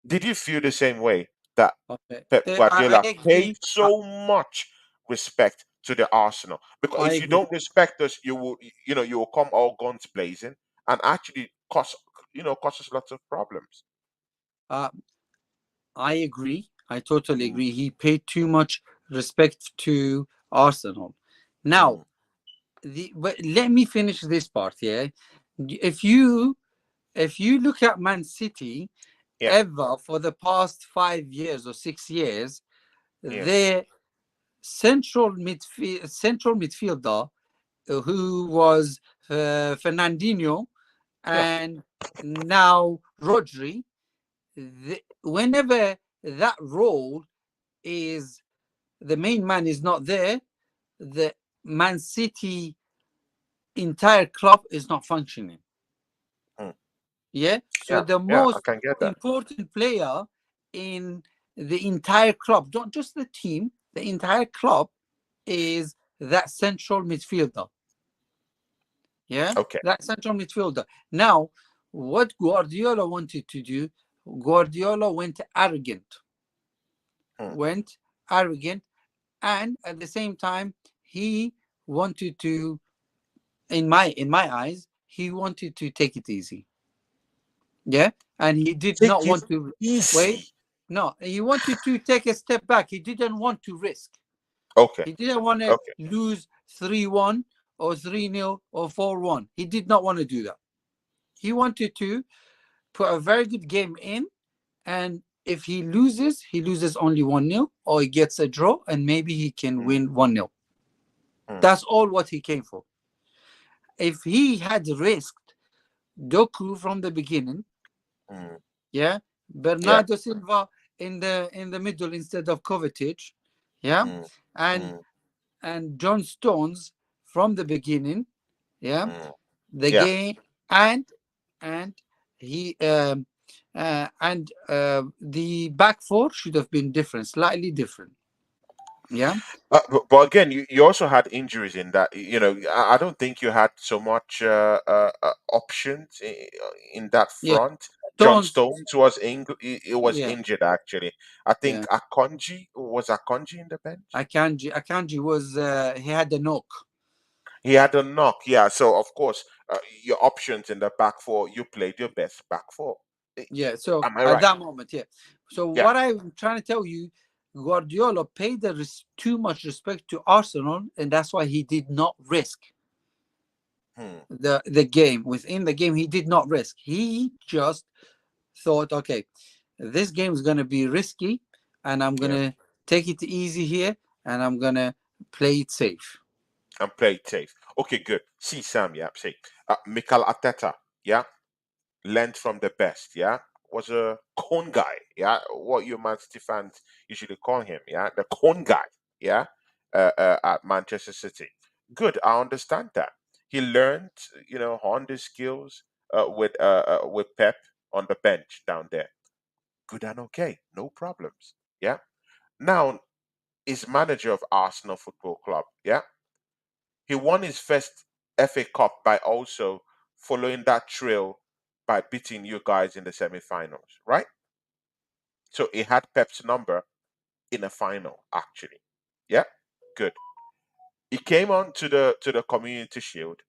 Speaker 1: Did you feel the same way that
Speaker 2: Okay.
Speaker 1: Pep
Speaker 2: I
Speaker 1: Guardiola paid
Speaker 2: agree.
Speaker 1: so much respect to the Arsenal? Because
Speaker 2: I
Speaker 1: if you
Speaker 2: agree.
Speaker 1: don't respect us, you will come all guns blazing and actually cause us lots of problems.
Speaker 2: Uh, I agree. I totally
Speaker 1: Mm,
Speaker 2: agree. He paid too much respect to Arsenal. Now,
Speaker 1: mm,
Speaker 2: but let me finish this part. Yeah, if you look at Man City,
Speaker 1: yeah,
Speaker 2: ever for the past 5 years or 6 years,
Speaker 1: yeah,
Speaker 2: their central midfielder, who was Fernandinho,
Speaker 1: yeah.
Speaker 2: and now Rodri, whenever that role is, the main man is not there, the Man City entire club is not functioning.
Speaker 1: Mm.
Speaker 2: Yeah. So
Speaker 1: Yeah,
Speaker 2: the
Speaker 1: yeah, I
Speaker 2: most
Speaker 1: can get that.
Speaker 2: important player in the entire club, not just the team, the entire club, is that central midfielder. Yeah.
Speaker 1: Okay.
Speaker 2: That central midfielder. Now, what Guardiola wanted to do, Guardiola
Speaker 1: Mm,
Speaker 2: went arrogant, and at the same time, he wanted to, in my eyes, he wanted to take it easy. Yeah, and he did
Speaker 1: take
Speaker 2: not
Speaker 1: it
Speaker 2: want to wait.
Speaker 1: easy.
Speaker 2: No, he wanted to take a step back. He didn't want to risk.
Speaker 1: Okay.
Speaker 2: He didn't want to
Speaker 1: Okay.
Speaker 2: lose 3-1 or 3-0 or 4-1. He did not want to do that. He wanted to put a very good game in, and if he loses only 1-0, or he gets a draw, and maybe he can
Speaker 1: Mm,
Speaker 2: win 1-0.
Speaker 1: mm,
Speaker 2: That's all what he came for. If he had risked Doku from the beginning,
Speaker 1: mm.
Speaker 2: yeah,
Speaker 1: Yeah.
Speaker 2: Bernardo Silva in the middle instead of Kovacic, yeah,
Speaker 1: Mm,
Speaker 2: and
Speaker 1: mm,
Speaker 2: John Stones from the beginning, yeah,
Speaker 1: mm.
Speaker 2: the
Speaker 1: Yeah.
Speaker 2: game, and and he the back four should have been different, slightly different, yeah,
Speaker 1: But again, you also had injuries in that. You know, I don't think you had so much options in that
Speaker 2: yeah.
Speaker 1: front. John
Speaker 2: Stones,
Speaker 1: Stones was he was
Speaker 2: yeah,
Speaker 1: injured actually. I think
Speaker 2: yeah.
Speaker 1: Akonji in the bench.
Speaker 2: Akanji was he had a knock.
Speaker 1: He had a knock, yeah. So of course, your options in the back four, you played your best back four. Eh,
Speaker 2: Yeah, so
Speaker 1: Am I
Speaker 2: at
Speaker 1: right?
Speaker 2: that moment, yeah. So
Speaker 1: Yeah.
Speaker 2: what I'm trying to tell you, Guardiola paid too much respect to Arsenal, and that's why he did not risk
Speaker 1: Hmm.
Speaker 2: the game. Within the game, he did not risk. He just thought, okay, this game is gonna be risky, and I'm
Speaker 1: Yeah.
Speaker 2: gonna take it easy here, and I'm gonna play it safe.
Speaker 1: And played safe. Okay, good. See Sam, yeah. See, Mikel Arteta, yeah, learned from the best, yeah. Was a cone guy, yeah. What you Man City fans usually call him, yeah, the cone guy, yeah. At Manchester City. Good, I understand that. He learned, honed his skills with Pep on the bench down there. Good and okay, no problems, yeah. Now is manager of Arsenal Football Club, yeah. He won his first FA Cup by also following that trail by beating you guys in the semi-finals, right? So he had Pep's number in a final, actually. Yeah, good. He came on to the Community Shield.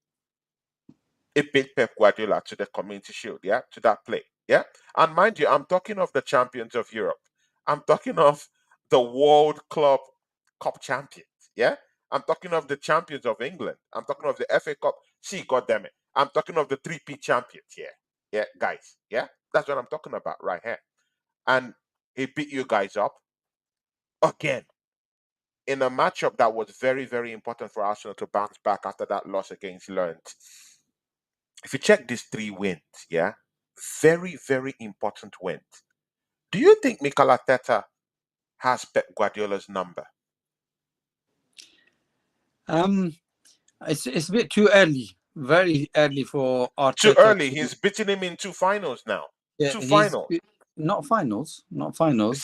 Speaker 1: It beat Pep Guardiola to the Community Shield, yeah, to that play, yeah. And mind you, I'm talking of the champions of Europe. I'm talking of the World Club Cup champions, yeah. I'm talking of the champions of England. I'm talking of the FA Cup. See, God damn it, I'm talking of the three-peat champions here, yeah, guys, yeah. That's what I'm talking about right here. And he beat you guys up again in a matchup that was very, very important for Arsenal to bounce back after that loss against Lens. If you check these three wins, yeah, very, very important wins. Do you think Mikel Arteta has Pep Guardiola's number?
Speaker 2: Um, it's a bit too early, very early for
Speaker 1: Too
Speaker 2: Arteta
Speaker 1: early.
Speaker 2: to.
Speaker 1: He's beaten him in two finals now.
Speaker 2: Yeah,
Speaker 1: Two
Speaker 2: he's
Speaker 1: finals.
Speaker 2: not finals.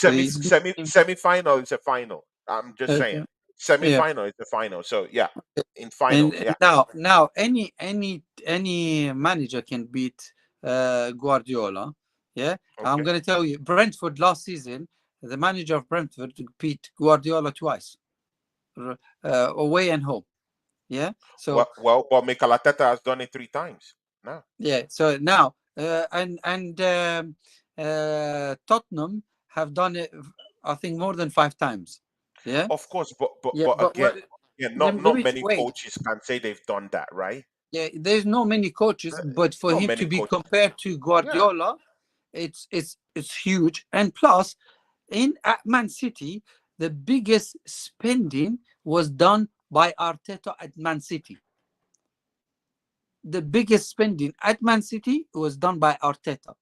Speaker 2: He's been,
Speaker 1: Semi final is a final. I'm just
Speaker 2: uh,
Speaker 1: saying. Semi
Speaker 2: yeah.
Speaker 1: final is the final. So yeah, in final,
Speaker 2: And
Speaker 1: yeah.
Speaker 2: now any manager can beat Guardiola. Yeah, I'm
Speaker 1: Okay.
Speaker 2: gonna tell you, Brentford last season, the manager of Brentford beat Guardiola twice, away and home. Yeah, so
Speaker 1: But Mikel Arteta has done it three times. No.
Speaker 2: yeah, so now Tottenham have done it, I think, more than 5 times. Yeah,
Speaker 1: Of course, but but
Speaker 2: yeah,
Speaker 1: but
Speaker 2: but what?
Speaker 1: again, yeah,
Speaker 2: Let
Speaker 1: not
Speaker 2: me, let
Speaker 1: not
Speaker 2: me
Speaker 1: many
Speaker 2: wait.
Speaker 1: coaches can say they've done that, right?
Speaker 2: Yeah, there's no many coaches, but for
Speaker 1: Not
Speaker 2: him
Speaker 1: many
Speaker 2: to be
Speaker 1: coaches.
Speaker 2: compared to
Speaker 1: Yeah.
Speaker 2: Guardiola, it's huge. And plus, at Man City, the biggest spending was done by Arteta at Man City. The biggest spending at Man City was done by Arteta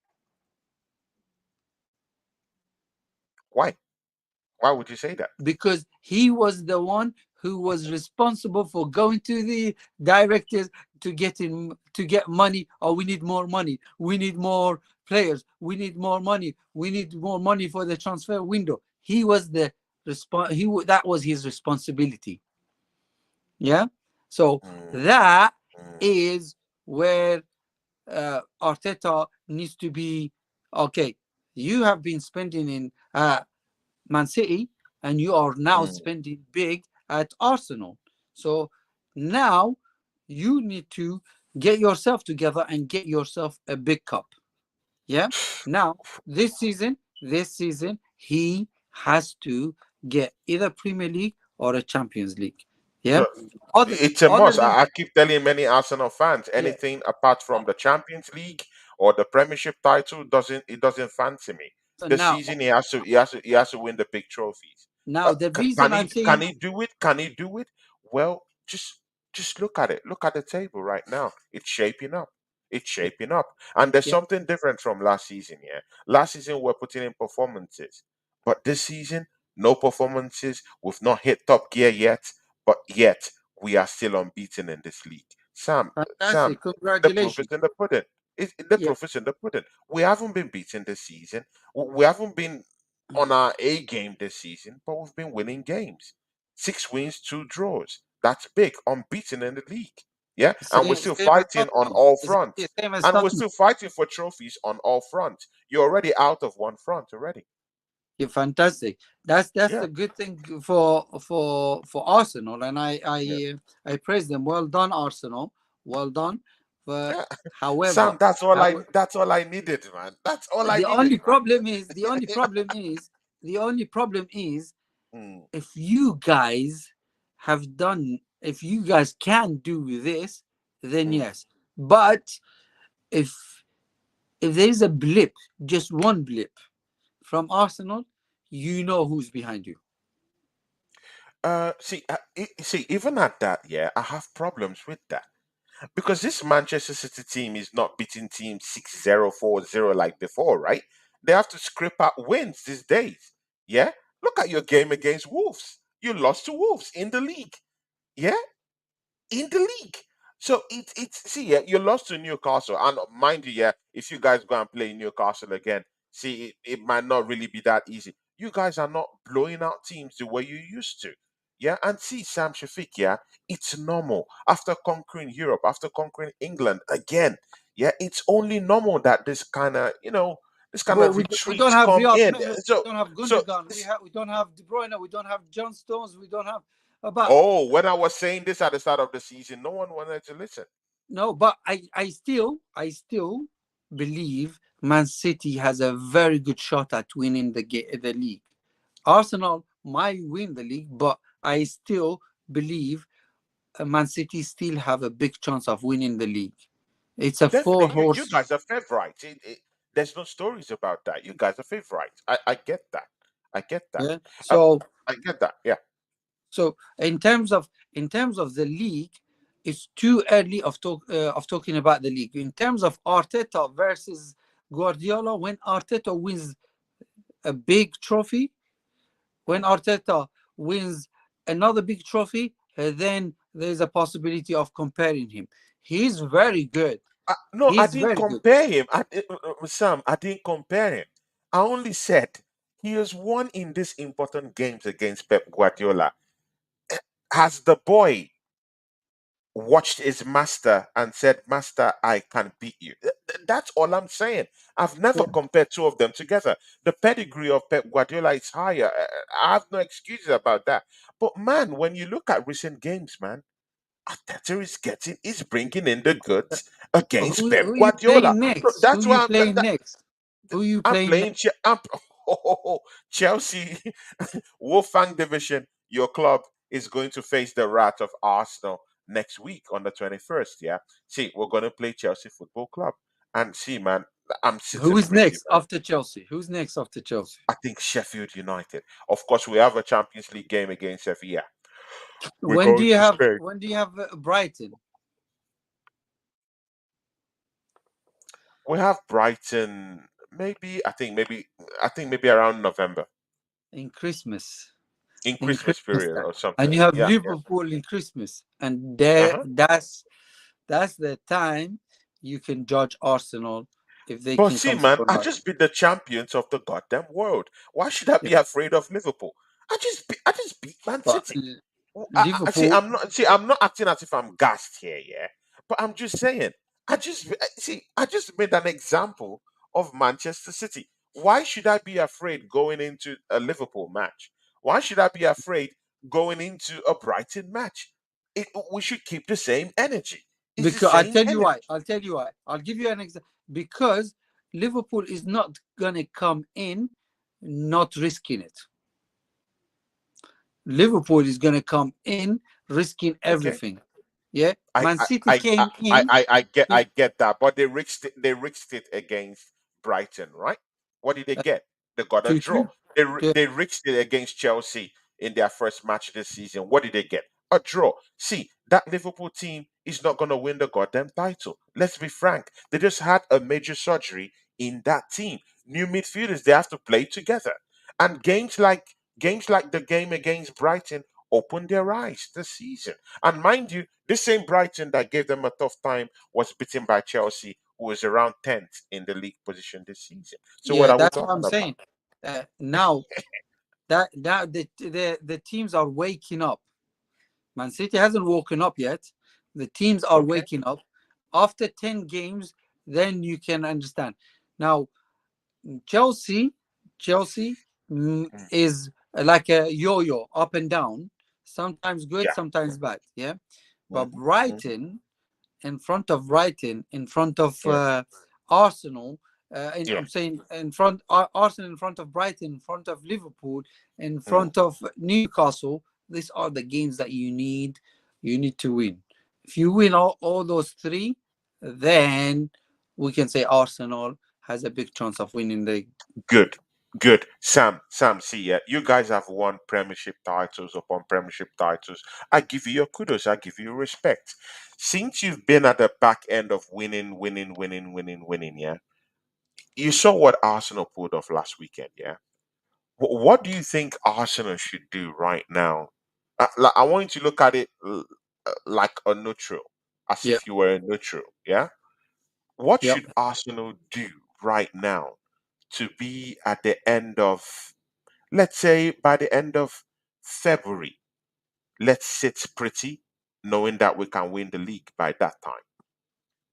Speaker 1: Why? Why would you say that?
Speaker 2: because he was the one who was responsible for going to the directors to get money. Oh, we need more money. We need more players. We need more money. We need more money for the transfer window. He was the that was his responsibility. Yeah. So
Speaker 1: mm,
Speaker 2: that
Speaker 1: mm,
Speaker 2: is where Arteta needs to be. Okay, you have been spending in Man City, and you are now
Speaker 1: mm.
Speaker 2: spending big at Arsenal. So now you need to get yourself together and get yourself a big cup. Yeah. Now this season, he has to get either Premier League or a Champions League. Yeah.
Speaker 1: Look,
Speaker 2: Other
Speaker 1: it's a
Speaker 2: other
Speaker 1: must.
Speaker 2: than
Speaker 1: I keep telling many Arsenal fans,
Speaker 2: yeah.
Speaker 1: anything apart
Speaker 2: Uh,
Speaker 1: from the Champions League or the Premiership title doesn't fancy me.
Speaker 2: So
Speaker 1: This
Speaker 2: now
Speaker 1: season he has to win the big trophies.
Speaker 2: the reason
Speaker 1: Can
Speaker 2: I'm
Speaker 1: he can
Speaker 2: saying
Speaker 1: he do it? Can he do it? Well, just look at it. Look at the table right now. It's shaping up. It's
Speaker 2: yeah,
Speaker 1: shaping up. And there's
Speaker 2: yeah.
Speaker 1: something different from last season, yeah. Last season we're putting in performances. But this season, no performances. We've not hit top gear yet, but yet we are still unbeaten in this league. Sam,
Speaker 2: Fantastic.
Speaker 1: the proof is
Speaker 2: Congratulations.
Speaker 1: in the pudding. The
Speaker 2: Yeah.
Speaker 1: proof is in the pudding. We haven't been beaten this season. We haven't been on our A game this season, but we've been winning games. 6 wins, 2 draws. That's big, unbeaten in the league. Yeah, and we're
Speaker 2: Same,
Speaker 1: still
Speaker 2: same as
Speaker 1: fighting on
Speaker 2: Tottenham.
Speaker 1: all
Speaker 2: Exactly
Speaker 1: fronts.
Speaker 2: the same as
Speaker 1: And we're
Speaker 2: Tottenham.
Speaker 1: still fighting for trophies on all fronts. You're already out of one front already.
Speaker 2: Yeah, fantastic. That's
Speaker 1: Yeah,
Speaker 2: the good thing for Arsenal, and
Speaker 1: yeah,
Speaker 2: I praise them. Well done, Arsenal. Well done. But
Speaker 1: yeah.
Speaker 2: however,
Speaker 1: Sam, that's all I
Speaker 2: how,
Speaker 1: that's all I needed, man. That's all I
Speaker 2: the
Speaker 1: needed,
Speaker 2: only
Speaker 1: man.
Speaker 2: problem is the only problem is
Speaker 1: Mm,
Speaker 2: if you guys if you guys can do this, then
Speaker 1: mm.
Speaker 2: yes. But if there is a blip, just one blip from Arsenal, you know who's behind you.
Speaker 1: See, even at that, yeah, I have problems with that. Because this Manchester City team is not beating teams 6-0, 4-0 like before, right? They have to scrape out wins these days. Yeah? Look at your game against Wolves. You lost to Wolves in the league. Yeah? In the league. So it's see, yeah, you lost to Newcastle. And mind you, yeah, if you guys go and play Newcastle again, see it might not really be that easy. You guys are not blowing out teams the way you used to. Yeah, and see Sam Shafiq, yeah, it's normal. After conquering Europe, after conquering England again, yeah, it's only normal that this kind
Speaker 2: But
Speaker 1: of
Speaker 2: we don't
Speaker 1: retreats
Speaker 2: have
Speaker 1: come
Speaker 2: Riyad
Speaker 1: in.
Speaker 2: Mahrez, we
Speaker 1: So
Speaker 2: don't have
Speaker 1: so
Speaker 2: Gundogan, we don't have De Bruyne, we don't have John Stones, we don't have. But
Speaker 1: oh, when I was saying this at the start of the season, no one wanted to listen.
Speaker 2: no, but I still believe Man City has a very good shot at winning the league. Arsenal might win the league, but I still believe Man City still have a big chance of winning the league. It's a four
Speaker 1: Definitely, you
Speaker 2: horse.
Speaker 1: guys are favorites. There's no stories about that. You guys are favorites. I get that. I get that.
Speaker 2: Yeah.
Speaker 1: Uh,
Speaker 2: So
Speaker 1: I get that. Yeah.
Speaker 2: in terms of the league, it's too early of talking about the league. In terms of Arteta versus Guardiola, when Arteta wins a big trophy, when
Speaker 1: Mm.
Speaker 2: Arteta wins another big trophy, then there's a possibility of comparing him. He's very good.
Speaker 1: No, I
Speaker 2: He's
Speaker 1: didn't
Speaker 2: very good.
Speaker 1: compare him. Sam, I didn't compare him. I only said he has won in these important games against Pep Guardiola. Has the boy watched his master and said, Master, I can beat you? That's all I'm saying. I've never
Speaker 2: Yeah.
Speaker 1: compared two of them together. The pedigree of Pep Guardiola is higher. I have no excuses about that. But man, when you look at recent games, man, Arteta is bringing in the goods against
Speaker 2: Who
Speaker 1: Pep
Speaker 2: are you
Speaker 1: Guardiola.
Speaker 2: playing
Speaker 1: So
Speaker 2: next? Who
Speaker 1: that's
Speaker 2: you
Speaker 1: why
Speaker 2: playing next? Who you
Speaker 1: I'm
Speaker 2: playing
Speaker 1: playing.
Speaker 2: next?
Speaker 1: Chelsea, Wolfgang Division. Your club is going to face the wrath of Arsenal next week on the 21st. Yeah, see, we're going to play Chelsea Football Club, and see, man, I'm
Speaker 2: Who
Speaker 1: sitting
Speaker 2: is
Speaker 1: pretty,
Speaker 2: next
Speaker 1: man.
Speaker 2: after Chelsea? Who's next after Chelsea?
Speaker 1: I think Sheffield United. Of course, we have a Champions League game against Sevilla. We're
Speaker 2: When do
Speaker 1: going
Speaker 2: you
Speaker 1: to
Speaker 2: have
Speaker 1: Spain.
Speaker 2: when do you have Brighton
Speaker 1: We have Brighton. Maybe I think maybe around November.
Speaker 2: in Christmas?
Speaker 1: in
Speaker 2: in
Speaker 1: Christmas
Speaker 2: Christmas
Speaker 1: period
Speaker 2: time,
Speaker 1: or
Speaker 2: and
Speaker 1: something.
Speaker 2: you have
Speaker 1: Yeah, yeah.
Speaker 2: Liverpool in Christmas, and there,
Speaker 1: Uh-huh.
Speaker 2: that's the time you can judge Arsenal if they
Speaker 1: But
Speaker 2: can
Speaker 1: see,
Speaker 2: come
Speaker 1: man,
Speaker 2: through or
Speaker 1: I
Speaker 2: not.
Speaker 1: just be the champions of the goddamn world. Why should I
Speaker 2: Yeah,
Speaker 1: be afraid of Liverpool? I just beat Man
Speaker 2: but
Speaker 1: City. See,
Speaker 2: Liverpool,
Speaker 1: I'm not acting as if I'm gassed here, yeah. But I'm just saying, I just made an example of Manchester City. Why should I be afraid going into a Liverpool match? Why should I be afraid going into a Brighton match? We should keep the same energy. It's the
Speaker 2: because I'll
Speaker 1: same
Speaker 2: tell you why.
Speaker 1: energy.
Speaker 2: I'll tell you why. I'll give you an example. Because Liverpool is not gonna come in not risking it. Liverpool is gonna come in risking
Speaker 1: Okay.
Speaker 2: everything. Yeah,
Speaker 1: I
Speaker 2: Man
Speaker 1: I
Speaker 2: City
Speaker 1: I I
Speaker 2: came in.
Speaker 1: I get that, but they risked it against Brighton, right? What did they
Speaker 2: uh,
Speaker 1: get? They got a
Speaker 2: to,
Speaker 1: draw.
Speaker 2: to, to,
Speaker 1: They risked it against Chelsea in their first match this season. What did they get? A draw. See, that Liverpool team is not gonna win the goddamn title. Let's be frank. They just had a major surgery in that team. New midfielders, they have to play together. And games like the game against Brighton opened their eyes this season. And mind you, this same Brighton that gave them a tough time was beaten by Chelsea, who was around 10th in the league position this season. So what
Speaker 2: yeah,
Speaker 1: are we
Speaker 2: that's what I'm
Speaker 1: talking about?
Speaker 2: saying. Now that the teams are waking up. Man City hasn't woken up yet. The teams are
Speaker 1: Okay.
Speaker 2: waking up. After 10 games, then you can understand. Now, Chelsea, Chelsea
Speaker 1: Mm.
Speaker 2: is like a yo-yo, up and down. Sometimes good,
Speaker 1: Yeah.
Speaker 2: sometimes bad. Yeah, but
Speaker 1: Hmm. Hmm.
Speaker 2: Brighton, in front of
Speaker 1: Yeah.
Speaker 2: Arsenal.
Speaker 1: Yeah.
Speaker 2: I'm saying Arsenal in front of Brighton, in front of Liverpool, in
Speaker 1: Mm.
Speaker 2: front of Newcastle. These are the games that you need to win. If you win all those three, then we can say Arsenal has a big chance of winning the.
Speaker 1: Good. Good. Sam, see, yeah, you guys have won premiership titles upon premiership titles. I give you your kudos. I give you respect. Since you've been at the back end of winning, yeah, you saw what Arsenal pulled off last weekend, yeah. What do you think Arsenal should do right now? I want you to look at it like a neutral, as
Speaker 2: Yeah,
Speaker 1: if you were a neutral. Yeah. What
Speaker 2: yeah.
Speaker 1: should Arsenal do right now to be at the end of, let's say, by the end of February? Let's sit pretty, knowing that we can win the league by that time.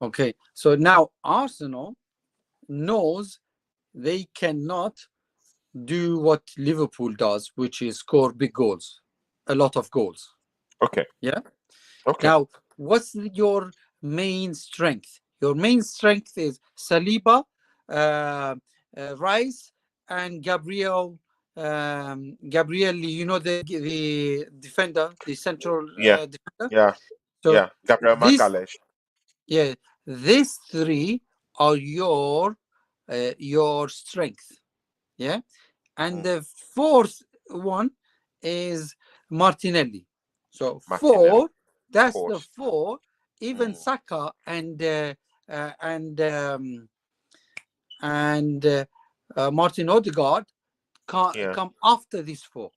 Speaker 2: Okay. So now Arsenal knows they cannot do what Liverpool does, which is score big goals, a lot of goals.
Speaker 1: Okay.
Speaker 2: Yeah.
Speaker 1: Okay.
Speaker 2: Now, what's your main strength? Your main strength is Saliba, uh, Rice, and Gabriel. Gabriel, the defender, the central
Speaker 1: Yeah.
Speaker 2: defender.
Speaker 1: Yeah.
Speaker 2: So
Speaker 1: Yeah. Gabriel
Speaker 2: this,
Speaker 1: Magalhaes.
Speaker 2: yeah, these three are your strength. Yeah, and
Speaker 1: Mm.
Speaker 2: the fourth one is Martinelli. So
Speaker 1: Martinelli,
Speaker 2: four,
Speaker 1: of
Speaker 2: that's the
Speaker 1: course.
Speaker 2: four. Even
Speaker 1: Mm.
Speaker 2: Saka uh, and um, and Martin Odegaard can't
Speaker 1: Yeah.
Speaker 2: come after these four.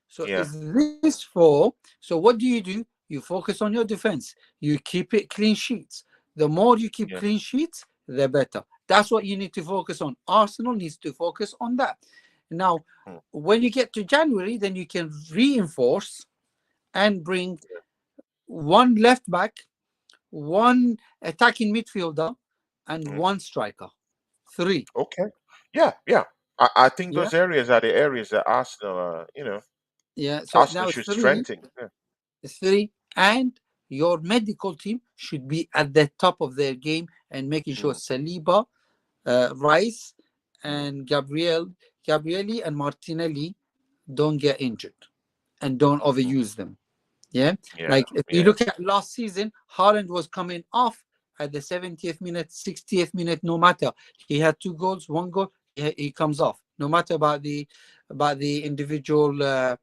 Speaker 2: So
Speaker 1: Yeah.
Speaker 2: is this four? So what do? You focus on your defense. You keep it clean sheets. The more you keep
Speaker 1: Yeah.
Speaker 2: clean sheets, the better. That's what you need to focus on. Arsenal needs to focus on that. Now,
Speaker 1: Mm.
Speaker 2: when you get to January, then you can reinforce and bring one left back, one attacking midfielder, and
Speaker 1: Mm.
Speaker 2: one striker. Three.
Speaker 1: Okay. Yeah. Yeah. I think
Speaker 2: Yeah.
Speaker 1: those areas are the areas that Arsenal,
Speaker 2: Yeah. So
Speaker 1: Arsenal
Speaker 2: now
Speaker 1: should
Speaker 2: three.
Speaker 1: strengthen. Yeah.
Speaker 2: Three, and your medical team should be at the top of their game and making sure
Speaker 1: Mm.
Speaker 2: Saliba, Rice,
Speaker 1: Mm.
Speaker 2: and Gabrielli, and Martinelli don't get injured and don't
Speaker 1: Mm.
Speaker 2: overuse them. Yeah,
Speaker 1: Yeah.
Speaker 2: like if you
Speaker 1: Yeah.
Speaker 2: look at last season, Haaland was coming off at the 70th minute, 60th minute. No matter he had two goals, one goal, he comes off. No matter about the individual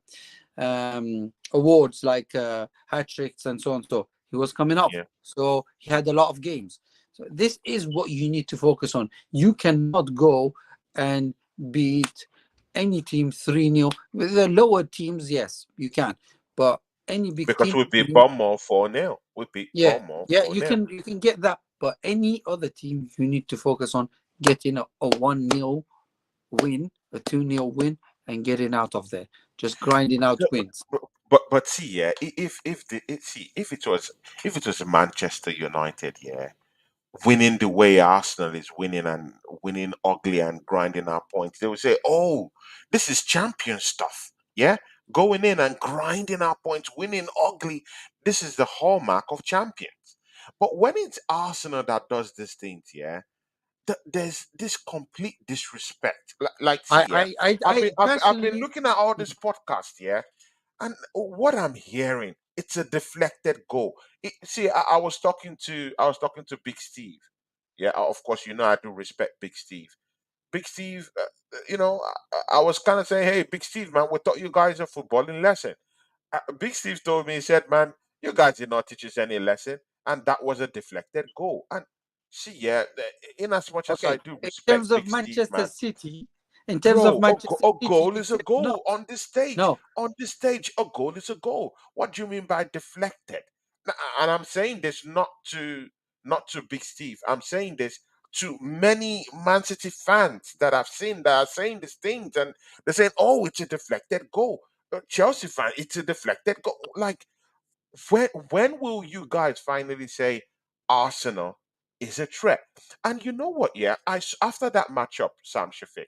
Speaker 2: awards like hat tricks and so on. So he was coming off.
Speaker 1: Yeah.
Speaker 2: So he had a lot of games. So this is what you need to focus on. You cannot go and beat any team 3-0. With the lower teams, yes, you can. But any big
Speaker 1: Because
Speaker 2: team,
Speaker 1: we beat Bournemouth 4-0. We beat
Speaker 2: yeah,
Speaker 1: Bournemouth
Speaker 2: yeah,
Speaker 1: 4-0.
Speaker 2: you can get that. But any other team, you need to focus on getting a 1-0 win, a 2-0 win, and getting out of there. Just grinding out
Speaker 1: No,
Speaker 2: wins.
Speaker 1: but see, yeah, if it was Manchester United, yeah, winning the way Arsenal is winning and winning ugly and grinding our points, they would say, "Oh, this is champion stuff." Yeah, going in and grinding our points, winning ugly. This is the hallmark of champions. But when it's Arsenal that does these things, yeah, there's this complete disrespect. Like, see, yeah,
Speaker 2: I
Speaker 1: I've been
Speaker 2: personally,
Speaker 1: looking at all this podcast, yeah, and what I'm hearing, it's a deflected goal. See, I was talking to Big Steve. Yeah, of course, I do respect Big Steve. Big Steve, I was kind of saying, hey, Big Steve, man, we taught you guys a footballing lesson. Big Steve told me, he said, man, you guys did not teach us any lesson, and that was a deflected goal. And see, yeah, in as much as I
Speaker 2: okay.
Speaker 1: do
Speaker 2: In
Speaker 1: respect
Speaker 2: terms of
Speaker 1: Big Steve,
Speaker 2: Manchester
Speaker 1: man,
Speaker 2: City, in terms of
Speaker 1: bro,
Speaker 2: Manchester
Speaker 1: a
Speaker 2: City,
Speaker 1: goal
Speaker 2: you
Speaker 1: is a
Speaker 2: cannot.
Speaker 1: goal on this stage.
Speaker 2: No,
Speaker 1: On this stage, a goal is a goal. What do you mean by deflected? And I'm saying this not to Big Steve. I'm saying this to many Man City fans that I've seen that are saying these things, and they're saying, "Oh, it's a deflected goal." Chelsea fan, it's a deflected goal. Like, when will you guys finally say Arsenal is a threat? And you know what? Yeah, after that matchup, Sam Shafiq,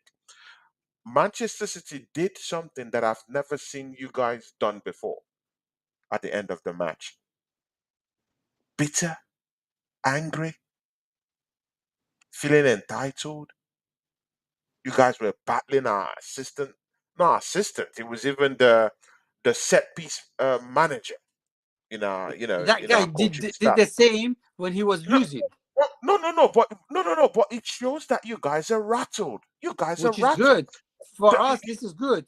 Speaker 1: Manchester City did something that I've never seen you guys done before. At the end of the match, bitter, angry, feeling entitled. You guys were battling our assistant, not assistant. It was even the set piece manager
Speaker 2: that
Speaker 1: in
Speaker 2: guy
Speaker 1: our
Speaker 2: did
Speaker 1: coaching
Speaker 2: did
Speaker 1: staff.
Speaker 2: the same when he was
Speaker 1: No,
Speaker 2: losing,
Speaker 1: no, but it shows that you guys are rattled. You guys are
Speaker 2: which is
Speaker 1: rattled.
Speaker 2: good for
Speaker 1: The-
Speaker 2: us. This is good.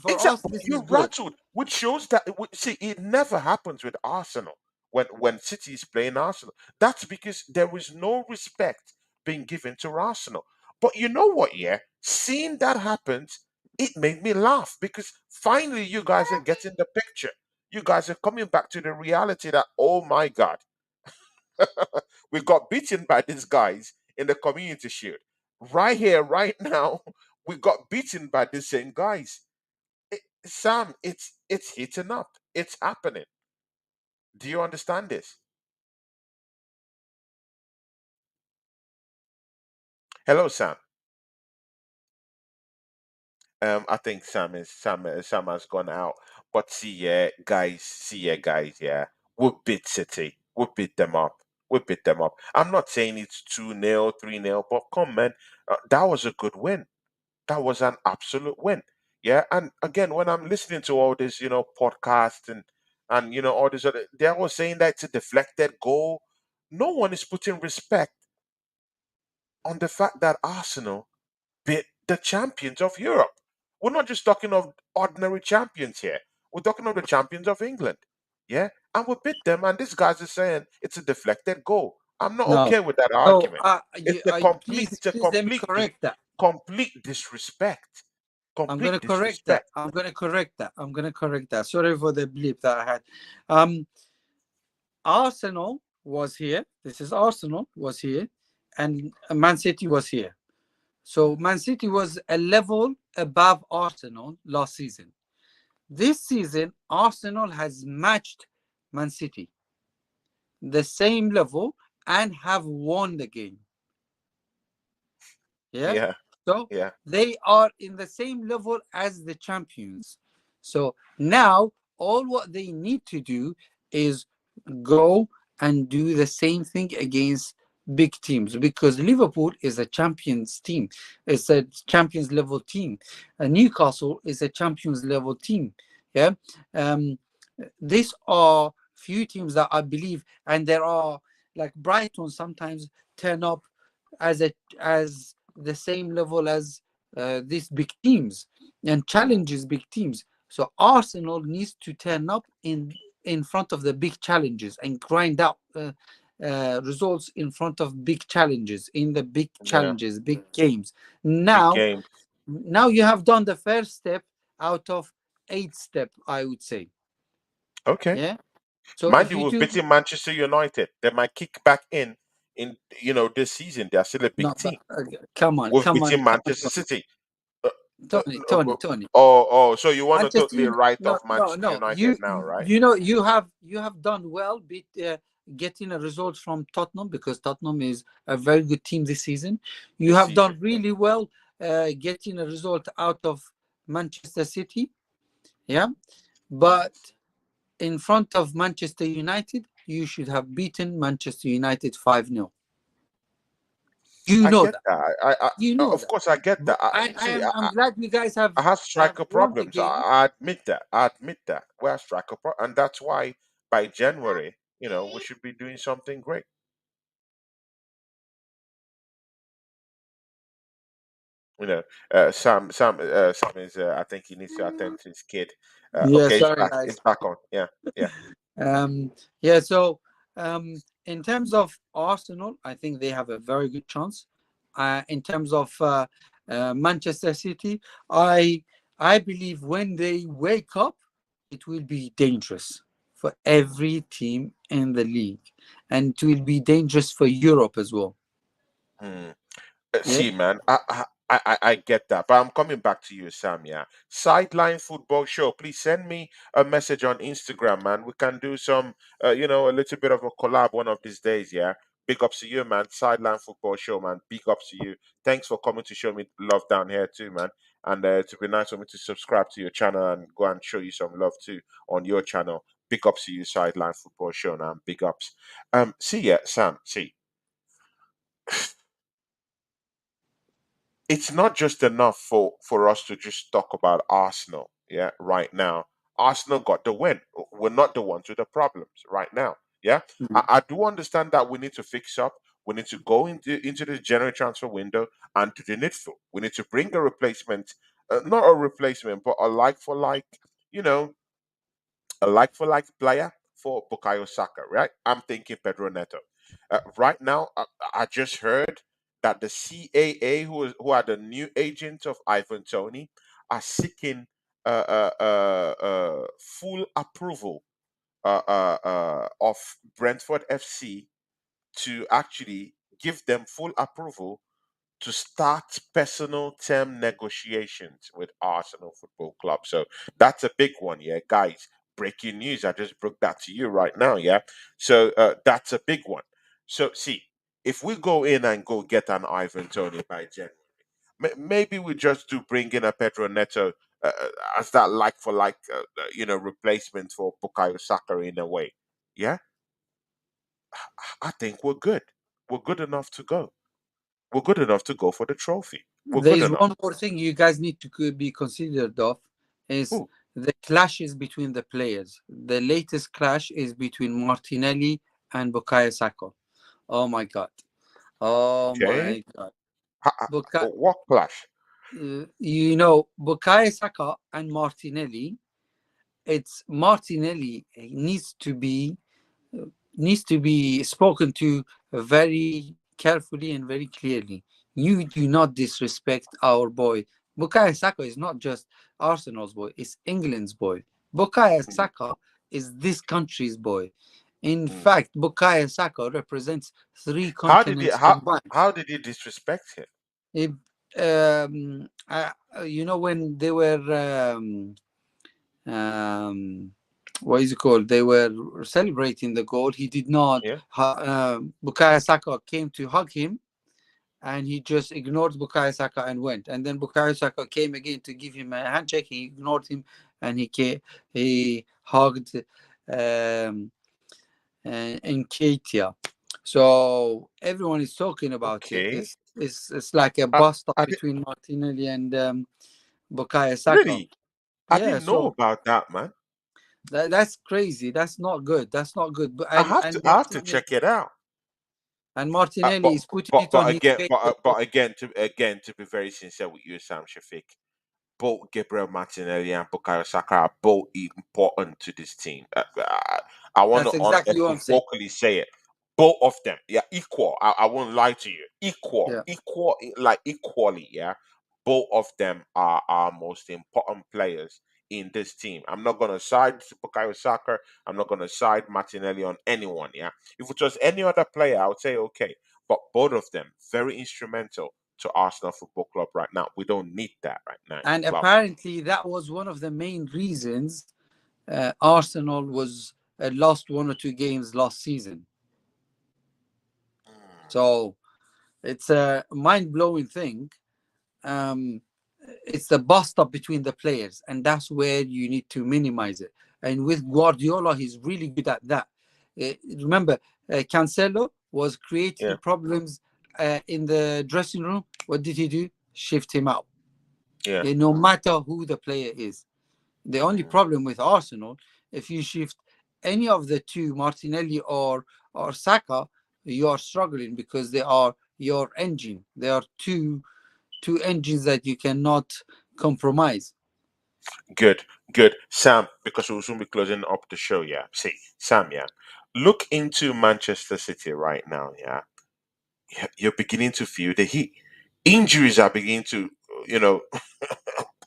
Speaker 2: For us,
Speaker 1: Exactly,
Speaker 2: this is
Speaker 1: you're
Speaker 2: good.
Speaker 1: rattled, which shows that see, it never happens with Arsenal when City is playing Arsenal. That's because there is no respect being given to Arsenal. But you know what? Yeah, seeing that happens, it made me laugh because finally you guys are getting the picture. You guys are coming back to the reality that, oh my God, we got beaten by these guys in the Community Shield. Right here, right now, we got beaten by the same guys. Sam, it's heating up. It's happening. Do you understand this? Hello, Sam. I think Sam has gone out. But see, yeah, guys, yeah, we beat City. We beat them up. We beat them up. I'm not saying it's 2-0, 3-0, but come, man, that was a good win. That was an absolute win. Yeah, and again, when I'm listening to all this, podcast and all this other, they're all saying that it's a deflected goal. No one is putting respect on the fact that Arsenal beat the champions of Europe. We're not just talking of ordinary champions here. We're talking of the champions of England. Yeah, and we beat them, and these guys are saying it's a deflected goal. I'm not
Speaker 2: No,
Speaker 1: okay with that
Speaker 2: so
Speaker 1: argument.
Speaker 2: please,
Speaker 1: It's a
Speaker 2: please let me correct that.
Speaker 1: complete disrespect.
Speaker 2: I'm gonna
Speaker 1: Complete
Speaker 2: correct that.
Speaker 1: disrespect.
Speaker 2: I'm gonna correct that. Sorry for the bleep that I had. Um, Arsenal was here. This is Arsenal was here, and Man City was here. So Man City was a level above Arsenal last season. This season, Arsenal has matched Man City the same level and have won the game. Yeah.
Speaker 1: Yeah,
Speaker 2: So
Speaker 1: yeah,
Speaker 2: they are in the same level as the champions. So now all what they need to do is go and do the same thing against big teams, because Liverpool is a champions team. It's a champions level team. Newcastle is a champions level team. Yeah. Um, these are few teams that I believe, and there are like Brighton sometimes turn up as the same level as these big teams and
Speaker 1: mm,
Speaker 2: challenges big teams. So Arsenal needs to turn up in front of the big challenges and grind out results in front of big challenges, in the big
Speaker 1: yeah.
Speaker 2: challenges, big games.
Speaker 1: Big
Speaker 2: Now
Speaker 1: games.
Speaker 2: Now you have done the first step out of 8 step, I would say.
Speaker 1: Okay.
Speaker 2: Yeah. So
Speaker 1: Mind
Speaker 2: if
Speaker 1: you,
Speaker 2: you
Speaker 1: we've
Speaker 2: do,
Speaker 1: beaten Manchester United. They might kick back in this season. They're still a big
Speaker 2: no, but,
Speaker 1: team.
Speaker 2: come on,
Speaker 1: We've
Speaker 2: come on,
Speaker 1: beaten
Speaker 2: come on,
Speaker 1: Manchester City.
Speaker 2: Tony, Tony, Tony.
Speaker 1: So you want to
Speaker 2: Manchester,
Speaker 1: totally write
Speaker 2: no,
Speaker 1: off
Speaker 2: no,
Speaker 1: Manchester
Speaker 2: no.
Speaker 1: United now, right?
Speaker 2: You know you have done well, getting a result from Tottenham, because Tottenham is a very good team this season. You
Speaker 1: This
Speaker 2: have
Speaker 1: season.
Speaker 2: done really well, getting a result out of Manchester City. Yeah, but in front of Manchester United, you should have beaten Manchester United 5-0. You
Speaker 1: I
Speaker 2: know
Speaker 1: get
Speaker 2: that.
Speaker 1: that.
Speaker 2: You know
Speaker 1: Of
Speaker 2: that.
Speaker 1: course, I get
Speaker 2: But
Speaker 1: that.
Speaker 2: I'm glad you guys
Speaker 1: I have
Speaker 2: have
Speaker 1: striker
Speaker 2: won the
Speaker 1: problems.
Speaker 2: game.
Speaker 1: I admit that. I admit that. We have and that's why by January, we should be doing something great. You know, Sam is. I think he needs to attend to his kid.
Speaker 2: Yeah,
Speaker 1: Okay, it's
Speaker 2: sorry
Speaker 1: back.
Speaker 2: guys.
Speaker 1: It's back on. Yeah, yeah.
Speaker 2: Yeah, so in terms of Arsenal, I think they have a very good chance. In terms of Manchester City, I I believe when they wake up, it will be dangerous for every team in the league, and it will be dangerous for Europe as well.
Speaker 1: Hmm.
Speaker 2: Yeah.
Speaker 1: See, man, I get that, but I'm coming back to you, Sam. Yeah, sideline football show. Please send me a message on Instagram, man. We can do some, a little bit of a collab one of these days. Yeah, big ups to you, man. Sideline football show, man. Big ups to you. Thanks for coming to show me love down here too, man. And it'd be nice for me to subscribe to your channel and go and show you some love too on your channel. Big ups to you, sideline football show, now. Big ups. See, yeah, Sam. See, it's not just enough for us to just talk about Arsenal. Yeah, right now, Arsenal got the win. We're not the ones with the problems right now. Yeah, I do understand that we need to fix up. We need to go into the January transfer window and to the midfield. We need to bring a replacement, not a replacement, but a like for like. You know, a like for like player for Bukayo Saka, right? I'm thinking Pedro Neto. Right now, I just heard that the CAA, who are the new agents of Ivan Tony, are seeking full approval of Brentford FC to actually give them full approval to start personal term negotiations with Arsenal Football Club. So that's a big one, yeah, guys. Breaking news! I just broke that to you right now, yeah. So that's a big one. So see, if we go in and go get an Ivan Tony by January, maybe we just do bring in a Pedro Neto as that like for like, replacement for Bukayo Saka in a way. Yeah, I think we're good. We're good enough to go. We're good enough to go for the trophy. We're
Speaker 2: There
Speaker 1: good
Speaker 2: is
Speaker 1: enough.
Speaker 2: one more thing you guys need to be considered of, is
Speaker 1: Ooh,
Speaker 2: the clashes between the players. The latest clash is between Martinelli and Bukayo Saka. Oh my god. Oh
Speaker 1: okay.
Speaker 2: my god. Buka-
Speaker 1: What clash?
Speaker 2: Bukayo Saka and Martinelli, it's Martinelli needs to be spoken to very carefully and very clearly. You do not disrespect our boy. Bukayo Saka is not just Arsenal's boy, it's England's boy. Bukayo
Speaker 1: Mm,
Speaker 2: Saka is this country's boy. In
Speaker 1: mm.
Speaker 2: fact, Bukayo Saka represents three
Speaker 1: How did he
Speaker 2: continents combined.
Speaker 1: how did he disrespect him?
Speaker 2: If, when they were um, what is it called? They were celebrating the goal. He did not.
Speaker 1: Yeah.
Speaker 2: Bukayo Saka came to hug him, and he just ignored Bukayo Saka and went. And then Bukayo Saka came again to give him a handshake. He ignored him, and he hugged um, Nketia. So everyone is talking about it.
Speaker 1: Okay.
Speaker 2: It's like a
Speaker 1: I,
Speaker 2: bust up
Speaker 1: I did,
Speaker 2: between Martinelli and Bukayo Saka.
Speaker 1: really. I
Speaker 2: Yeah,
Speaker 1: didn't know
Speaker 2: so
Speaker 1: about that, man.
Speaker 2: that's crazy. That's not good. That's not good. But
Speaker 1: I have to check it out.
Speaker 2: Martinelli is putting it on
Speaker 1: But
Speaker 2: his
Speaker 1: again,
Speaker 2: face as well.
Speaker 1: but again, to be very sincere with you, Sam Shafiq, both Gabriel Martinelli and Bukayo Saka are both important to this team. I want
Speaker 2: That's
Speaker 1: to
Speaker 2: exactly what I'm saying.
Speaker 1: vocally say it. Both of them, yeah, equal. I won't lie to you.
Speaker 2: Yeah.
Speaker 1: Equal, like equally, yeah. both of them are our most important players in this team. I'm not going to side Bukayo Saka. I'm not going to side Martinelli on anyone. Yeah, if it was any other player, I would say okay. But both of them very instrumental to Arsenal Football Club right now. We don't need that right now in the
Speaker 2: And
Speaker 1: club.
Speaker 2: apparently, that was one of the main reasons Arsenal was lost one or two games last season. So it's a mind blowing thing. Um, it's the bust up between the players, and that's where you need to minimize it. And with Guardiola, he's really good at that. Remember, Cancelo was
Speaker 1: Yeah,
Speaker 2: creating problems in the dressing room. What did he do? Shift him out.
Speaker 1: yeah.
Speaker 2: No matter who the player is. The only
Speaker 1: Mm.
Speaker 2: problem with Arsenal, if you shift any of the two, Martinelli or Saka, you are struggling because they are your engine. They are two engines that you cannot compromise.
Speaker 1: Good, good. Sam, because we'll soon be closing up the show, yeah. See, Sam, yeah. Look into Manchester City right now, yeah. You're beginning to feel the heat. Injuries are beginning to, you know,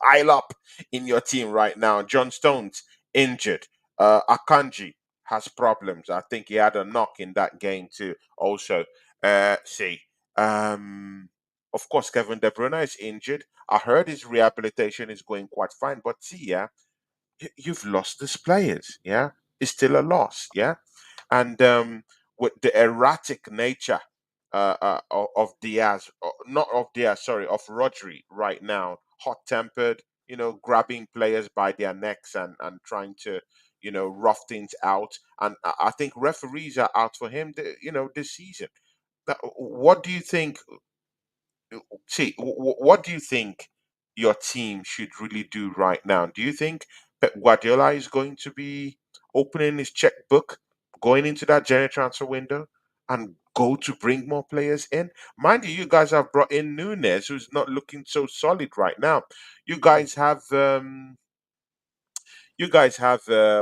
Speaker 1: pile up in your team right now. John Stones injured. Akanji has problems. I think he had a knock in that game too. Also, see, of course, Kevin De Bruyne is injured. I heard his rehabilitation is going quite fine, but see, yeah, you've lost these players. Yeah, it's still a loss. Yeah, and with the erratic nature of Diaz, not of Diaz, sorry, of Rodri right now, hot tempered, grabbing players by their necks and trying to, rough things out. And I think referees are out for him, this season. What do you think? See, what do you think your team should really do right now? Do you think Pep Guardiola is going to be opening his checkbook, going into that January transfer window, and go to bring more players in? Mind you, you guys have brought in Nunes, who's not looking so solid right now. You guys have,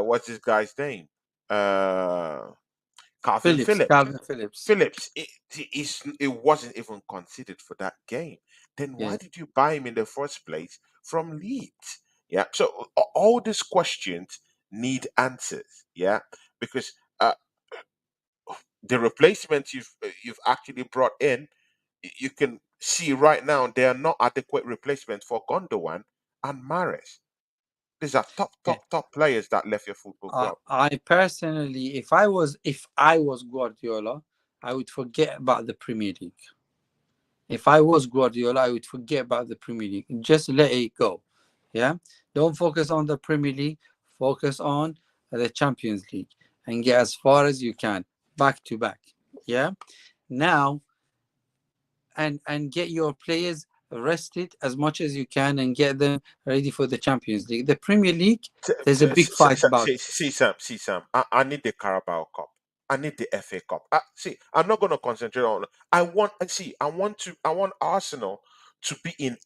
Speaker 1: what's this guy's name? Uh, Calvin
Speaker 2: Phillips,
Speaker 1: Phillips.
Speaker 2: Calvin Phillips.
Speaker 1: Phillips, it wasn't even considered for that game. Then why
Speaker 2: Yeah.
Speaker 1: did you buy him in the first place from Leeds? Yeah. So all these questions need answers. Yeah, because the replacements you've actually brought in, you can see right now they are not adequate replacements for Gondowan and Mares. These are
Speaker 2: Yeah.
Speaker 1: top players that left your football club.
Speaker 2: I personally, if I was Guardiola, I would forget about the Premier League. If I was Guardiola, I would forget about the Premier League and just let it go. Yeah. Don't focus on the Premier League. Focus on the Champions League and get as far as you can, back to back. Yeah. Now, and get your players rested as much as you can and get them ready for the Champions League. The Premier League, there's a big fight about it.
Speaker 1: See, Sam. I need the Carabao Cup. I need the FA Cup. See, I'm not going to concentrate on. I want Arsenal to be in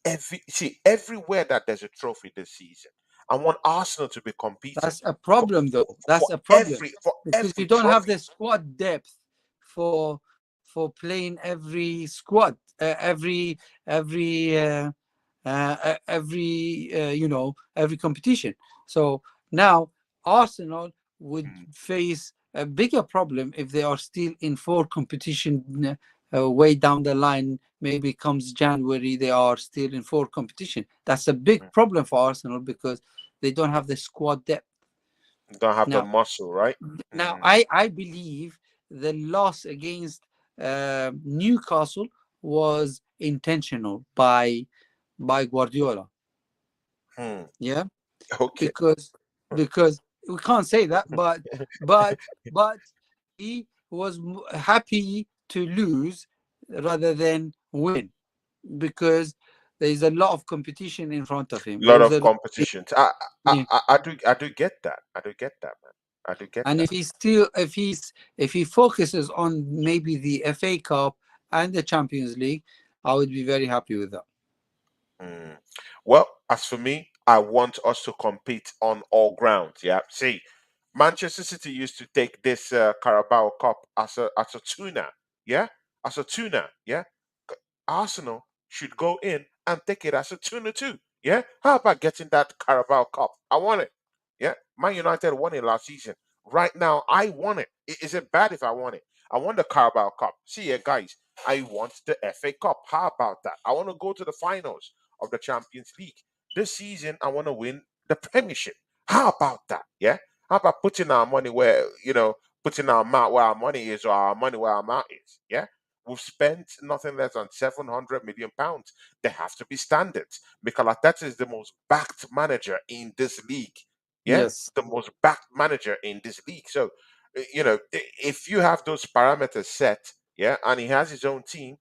Speaker 1: everywhere that there's a trophy this season. I want Arsenal to be competing
Speaker 2: That's a
Speaker 1: for
Speaker 2: problem,
Speaker 1: for,
Speaker 2: though. That's
Speaker 1: for
Speaker 2: a problem because you
Speaker 1: every
Speaker 2: don't have
Speaker 1: trophy.
Speaker 2: the squad depth for playing every squad, every every competition. So now Arsenal would
Speaker 1: Hmm.
Speaker 2: face a bigger problem if they are still in four competition way down the line. Maybe comes January, they are still in four competition. That's a big problem for Arsenal because they don't have the squad depth.
Speaker 1: Don't have the
Speaker 2: Now,
Speaker 1: muscle, right?
Speaker 2: now
Speaker 1: Hmm.
Speaker 2: I believe the loss against Newcastle was intentional by Guardiola.
Speaker 1: Hmm.
Speaker 2: Yeah,
Speaker 1: Okay.
Speaker 2: because we can't say that, but but he was happy to lose rather than win because there is a lot of competition in front of him. There
Speaker 1: Lot
Speaker 2: was
Speaker 1: of
Speaker 2: a lot of,
Speaker 1: competitions. I do get that. I do get that, man. I do get
Speaker 2: and
Speaker 1: that.
Speaker 2: if he focuses on maybe the FA Cup and the Champions League, I would be very happy with that.
Speaker 1: Mm. Well, as for me, I want us to compete on all grounds. Yeah. See, Manchester City used to take this Carabao Cup as a tuna. Yeah, as a tuna. Yeah. Arsenal should go in and take it as a 2-2. Yeah. How about getting that Carabao Cup? I want it. Yeah. Man United won it last season. Right now, I want it. Is it bad if I want it? I want the Carabao Cup. See, yeah, guys, I want the FA Cup. How about that? I want to go to the finals of the Champions League. This season, I want to win the Premiership. How about that? Yeah. How about putting our money where, putting our mouth where our money is, or our money where our mouth is? Yeah. We've spent nothing less than £700 million. There have to be standards. Mikel Arteta is the most backed manager in this league. Yeah,
Speaker 2: Yes.
Speaker 1: the most backed manager in this league. So, if you have those parameters set, yeah, and he has his own team,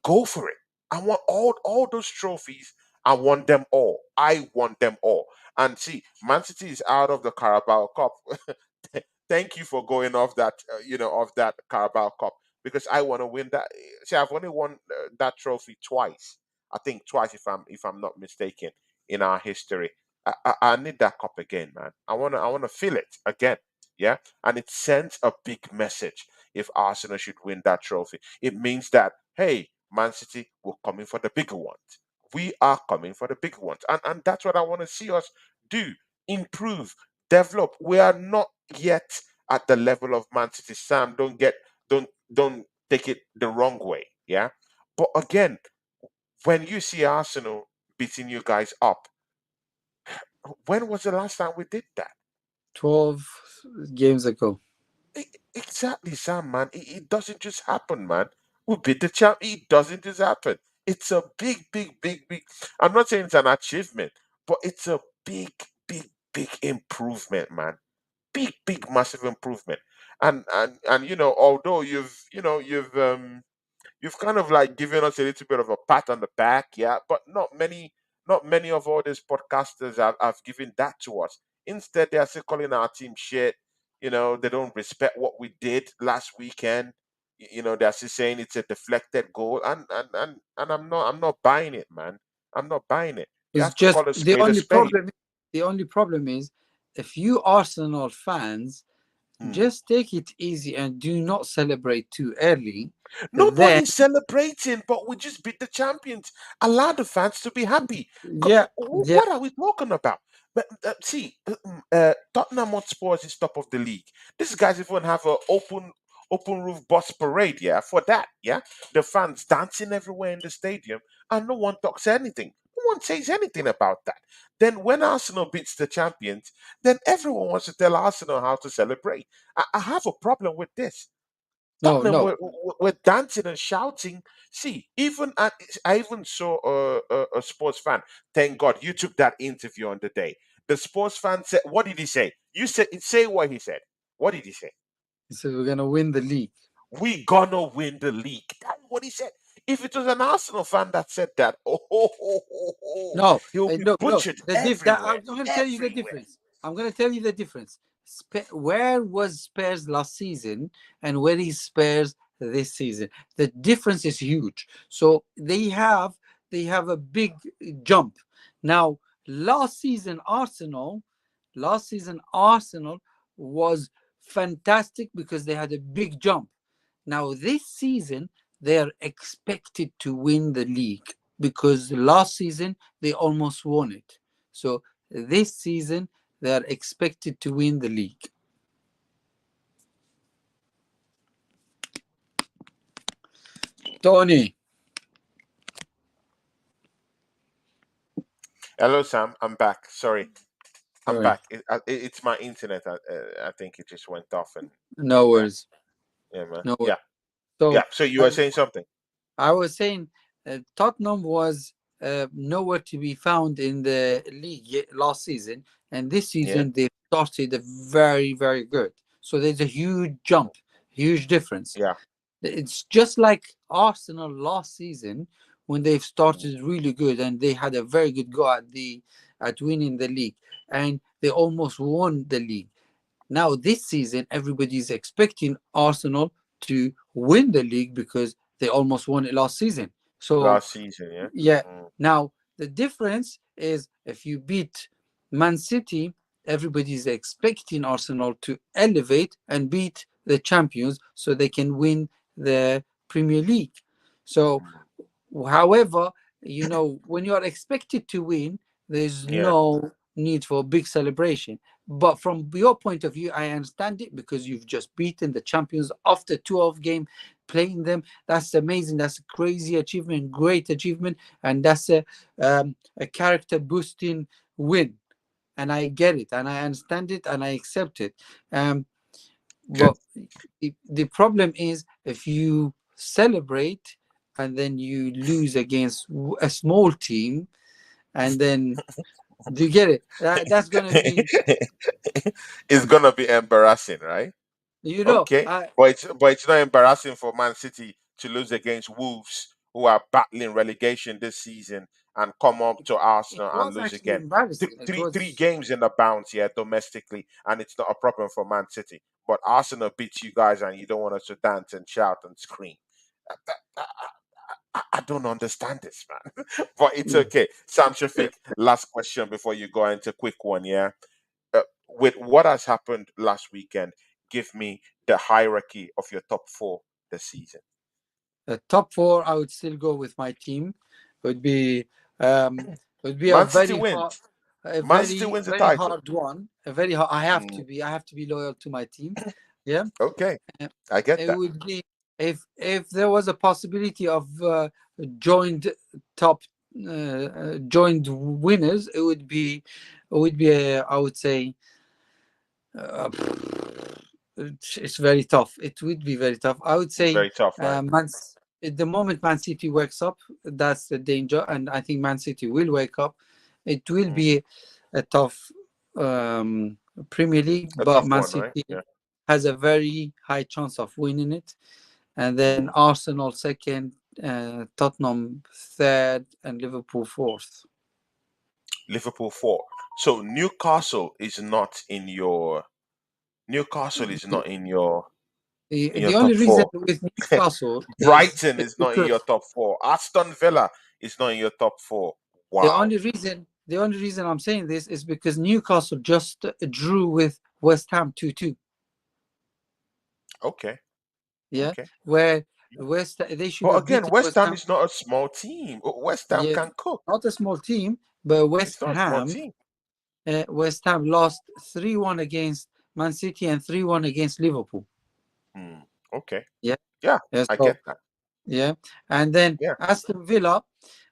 Speaker 1: go for it. I want all those trophies. I want them all. I want them all. And see, Man City is out of the Carabao Cup. Thank you for going off that, off that Carabao Cup, because I want to win that. See, I've only won that trophy twice. I think twice, if I'm not mistaken, in our history. I need that cup again, man. I wanna feel it again. Yeah, and it sends a big message. If Arsenal should win that trophy, it means that, hey, Man City, we're coming for the bigger ones. We are coming for the bigger ones, and that's what I want to see us do. Improve, develop. We are not yet at the level of Man City. Sam, don't take it the wrong way. Yeah, but again, when you see Arsenal beating you guys up, when was the last time we did that?
Speaker 2: 12 games ago.
Speaker 1: Exactly, Sam, man. It doesn't just happen, man. We beat the champ. It doesn't just happen. It's a big, big, big, big. I'm not saying it's an achievement, but it's a big, big, big improvement, man. Big, big, massive improvement. And although you've kind of like given us a little bit of a pat on the back, yeah, but not many of all these podcasters have given that to us. Instead, they are still calling our team shit. They don't respect what we did last weekend. They're still saying it's a deflected goal, and I'm not buying it, man. I'm not buying it. You
Speaker 2: It's
Speaker 1: have to
Speaker 2: just
Speaker 1: call a
Speaker 2: the
Speaker 1: spade a
Speaker 2: only
Speaker 1: spade.
Speaker 2: problem. The only problem is, if you Arsenal fans
Speaker 1: Hmm.
Speaker 2: just take it easy and do not celebrate too early, then
Speaker 1: Nobody's celebrating, but we just beat the champions. Allow the fans to be happy.
Speaker 2: yeah, yeah.
Speaker 1: What are we talking about? But see, Tottenham Hotspur is top of the league. These guys even have a open roof bus parade. Yeah, for that. Yeah, the fans dancing everywhere in the stadium, and no one talks anything. No one says anything about that. Then when Arsenal beats the champions, then everyone wants to tell Arsenal how to celebrate. I have a problem with this.
Speaker 2: No,
Speaker 1: Tottenham
Speaker 2: no.
Speaker 1: were dancing and shouting. See, I even saw a sports fan. Thank God you took that interview on the day. The sports fan said, "What did he say?" You said, "Say what he said." What did he say?
Speaker 2: He said we're gonna win the league.
Speaker 1: We gonna win the league. That's what he said. If it was an Arsenal fan that said that,
Speaker 2: No,
Speaker 1: he will be
Speaker 2: look, look.
Speaker 1: butchered
Speaker 2: I'm
Speaker 1: everywhere,
Speaker 2: going to tell you the
Speaker 1: everywhere.
Speaker 2: difference. I'm going to tell you the difference. Where was Spurs last season and where is Spurs this season? The difference is huge. So they have a big jump. Now, last season Arsenal was fantastic because they had a big jump. Now, this season, they are expected to win the league because last season they almost won it. So, this season, they are expected to win the league. Tony,
Speaker 1: Hello, Sam. I'm back. Sorry, I'm
Speaker 2: sorry,
Speaker 1: back. It's my internet. I think it just went off, and
Speaker 2: no
Speaker 1: yeah,
Speaker 2: worries.
Speaker 1: yeah, man.
Speaker 2: No worries.
Speaker 1: Yeah, yeah.
Speaker 2: So,
Speaker 1: So you were
Speaker 2: uh,
Speaker 1: saying something?
Speaker 2: I was saying Tottenham was nowhere to be found in the league last season, and this
Speaker 1: Yeah.
Speaker 2: season they started very, very good. So there's a huge jump, huge difference.
Speaker 1: Yeah.
Speaker 2: It's just like Arsenal last season when they've
Speaker 1: Mm.
Speaker 2: started really good and they had a very good go at winning the league, and they almost won the league. Now this season, everybody's expecting Arsenal to win the league because they almost won it last season. So
Speaker 1: Last season, yeah.
Speaker 2: yeah.
Speaker 1: Mm.
Speaker 2: Now the difference is if you beat Man City, everybody's expecting Arsenal to elevate and beat the champions so they can win the Premier League. So,
Speaker 1: Mm.
Speaker 2: however, when you are expected to win, there's
Speaker 1: Yeah.
Speaker 2: no need for a big celebration. But from your point of view, I understand it because you've just beaten the champions after 12 game playing them. That's amazing. That's a crazy achievement, great achievement, and that's a character boosting win. And I get it, and I understand it, and I accept it. Um,
Speaker 1: Good.
Speaker 2: but the problem is if you celebrate and then you lose against a small team, and then do you get it? That's gonna be,
Speaker 1: It's gonna be embarrassing, right?
Speaker 2: you know,
Speaker 1: Okay,
Speaker 2: I
Speaker 1: but it's not embarrassing for Man City to lose against Wolves, who are battling relegation this season, and come up to
Speaker 2: it
Speaker 1: Arsenal and
Speaker 2: was
Speaker 1: lose
Speaker 2: actually
Speaker 1: again.
Speaker 2: embarrassing. It
Speaker 1: Three
Speaker 2: was
Speaker 1: games in the bounce here domestically, and it's not a problem for Man City. But Arsenal beats you guys, and you don't want us to dance and shout and scream. I don't understand this, man. But it's
Speaker 2: mm,
Speaker 1: okay. Sam Shafiq, last question before you go into quick one, yeah? With what has happened last weekend, give me the hierarchy of your top four this season.
Speaker 2: the top four. I would still go with my team. It would be um, it would be
Speaker 1: Man City wins.
Speaker 2: a
Speaker 1: Man City
Speaker 2: very
Speaker 1: wins the
Speaker 2: very
Speaker 1: title.
Speaker 2: hard one. A very hard.
Speaker 1: Mm,
Speaker 2: I have to be loyal to my team. Yeah.
Speaker 1: okay,
Speaker 2: Uh,
Speaker 1: I get
Speaker 2: it
Speaker 1: that.
Speaker 2: would be if there was a possibility of joined top joined winners, it would be I would say uh, it's very tough. It would be very tough. I would
Speaker 1: It's
Speaker 2: say
Speaker 1: very tough, right?
Speaker 2: at the moment Man City wakes up, that's the danger, and I think Man City will wake up. It will
Speaker 1: Mm,
Speaker 2: be a tough um, Premier League,
Speaker 1: a
Speaker 2: but
Speaker 1: tough
Speaker 2: Man
Speaker 1: one, right?
Speaker 2: City
Speaker 1: Yeah.
Speaker 2: has a very high chance of winning it, and then
Speaker 1: Mm.
Speaker 2: Arsenal second, Tottenham third, and Liverpool fourth.
Speaker 1: Liverpool four. So Newcastle is not in your
Speaker 2: The
Speaker 1: top
Speaker 2: only reason
Speaker 1: four.
Speaker 2: with Newcastle
Speaker 1: Brighton
Speaker 2: is
Speaker 1: is not in
Speaker 2: because
Speaker 1: your top four. Aston Villa is not in your top four. Wow.
Speaker 2: the only reason I'm saying this is because Newcastle just drew with West Ham 2-2.
Speaker 1: Okay.
Speaker 2: Yeah,
Speaker 1: Okay.
Speaker 2: where West they should
Speaker 1: But
Speaker 2: have
Speaker 1: again,
Speaker 2: beaten
Speaker 1: West
Speaker 2: West
Speaker 1: Ham
Speaker 2: Ham.
Speaker 1: is not a small team. West Ham
Speaker 2: Yeah,
Speaker 1: can cook.
Speaker 2: not a small team, but
Speaker 1: It's not a small team.
Speaker 2: West Ham lost 3-1 against Man City and 3-1 against Liverpool.
Speaker 1: Hmm. Okay.
Speaker 2: Yeah,
Speaker 1: Yeah,
Speaker 2: yeah.
Speaker 1: I
Speaker 2: So
Speaker 1: get that.
Speaker 2: yeah, and then
Speaker 1: Yeah.
Speaker 2: Aston Villa,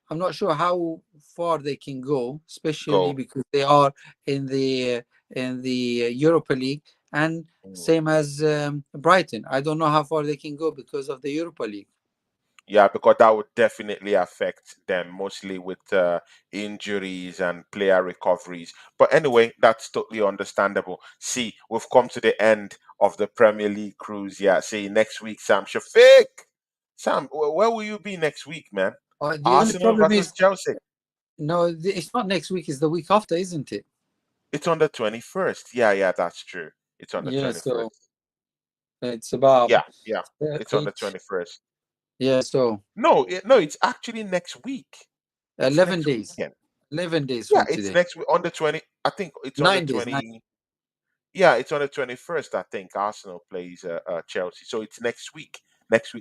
Speaker 2: I'm not sure how far they can go, especially
Speaker 1: Go.
Speaker 2: because they are in the Europa League, and
Speaker 1: Hmm.
Speaker 2: same as Brighton. I don't know how far they can go because of the Europa League.
Speaker 1: Yeah, because that would definitely affect them, mostly with injuries and player recoveries. But anyway, that's totally understandable. See, we've come to the end of the Premier League cruise. Yeah, see you next week, Sam Shafiq. Sam, where will you be next week, man?
Speaker 2: The only
Speaker 1: Arsenal
Speaker 2: problem
Speaker 1: versus
Speaker 2: is
Speaker 1: Chelsea.
Speaker 2: no, it's not next week. It's the week after, isn't it?
Speaker 1: It's on the 21st. Yeah, yeah, that's true. It's on the
Speaker 2: Yeah, so
Speaker 1: 21st.
Speaker 2: it's about
Speaker 1: Yeah, yeah. It's on the
Speaker 2: eight.
Speaker 1: 21st.
Speaker 2: Yeah, so
Speaker 1: No, no, it's actually next week. It's
Speaker 2: 11
Speaker 1: next
Speaker 2: days.
Speaker 1: weekend.
Speaker 2: 11 days
Speaker 1: Yeah,
Speaker 2: from
Speaker 1: it's
Speaker 2: today.
Speaker 1: next week on the 20. I think it's on the
Speaker 2: 9 days.
Speaker 1: 20. Yeah, it's on the 21st. I think Arsenal plays Chelsea. So it's next week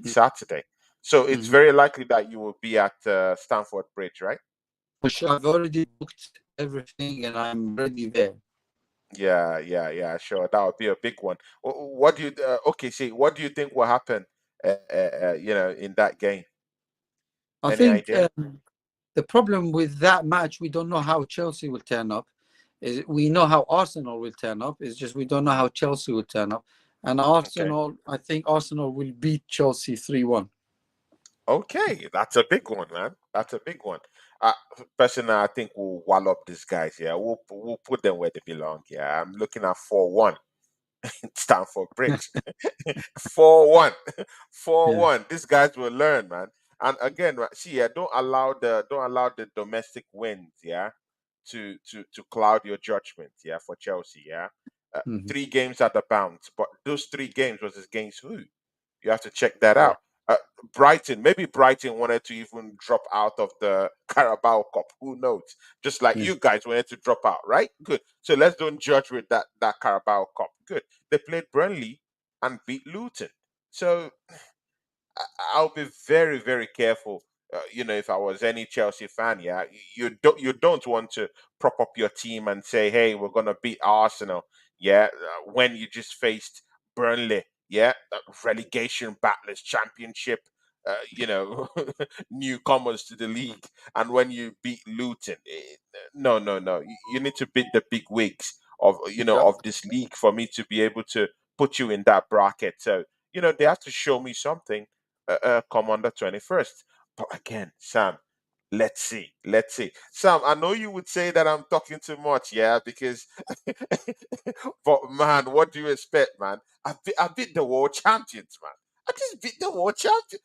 Speaker 1: Saturday. So it's
Speaker 2: Mm-hmm.
Speaker 1: very likely that you will be at Stamford Bridge, right?
Speaker 2: For sure, I've already booked everything and I'm ready there.
Speaker 1: Yeah, yeah, yeah, sure. That would be a big one. What do you, okay, see, what do you think will happen, in that game?
Speaker 2: I
Speaker 1: Any
Speaker 2: think
Speaker 1: idea?
Speaker 2: the problem with that match, we don't know how Chelsea will turn up. Is we know how Arsenal will turn up. It's just we don't know how Chelsea will turn up. And
Speaker 1: Okay.
Speaker 2: I think Arsenal will beat Chelsea 3-1.
Speaker 1: Okay, that's a big one, man. That's a big one. Uh, Personally, I think we'll wallop these guys. Yeah, we'll put them where they belong. Yeah, I'm looking at 4-1. Stamford Bridge. 4-1. four
Speaker 2: Yeah.
Speaker 1: one. These guys will learn, man. And again, right, see, yeah, don't allow the domestic wins, yeah, to cloud your judgment, yeah, for Chelsea, yeah.
Speaker 2: Mhm.
Speaker 1: 3 games at the bounce, but those 3 games was against who? You have to check that
Speaker 2: Yeah.
Speaker 1: out. Uh, Brighton, maybe Brighton wanted to even drop out of the Carabao Cup. Who knows? Just like
Speaker 2: Yeah.
Speaker 1: you guys wanted to drop out, right? Good. So let's don't judge with that Carabao Cup. Good. They played Burnley and beat Luton. So I'll be very, very careful if I was any Chelsea fan, yeah, you don't want to prop up your team and say, hey, we're gonna beat Arsenal, yeah, when you just faced Burnley, yeah, relegation battlers, championship, newcomers to the league, and when you beat Luton, no, no, no, you need to beat the big wigs of
Speaker 2: Yeah.
Speaker 1: of this league for me to be able to put you in that bracket. So they have to show me something. Come on the 21st. But again, Sam, let's see. Let's see. Sam, I know you would say that I'm talking too much, yeah, because but man, what do you expect, man? I beat the world champions, man. I just beat the world champions.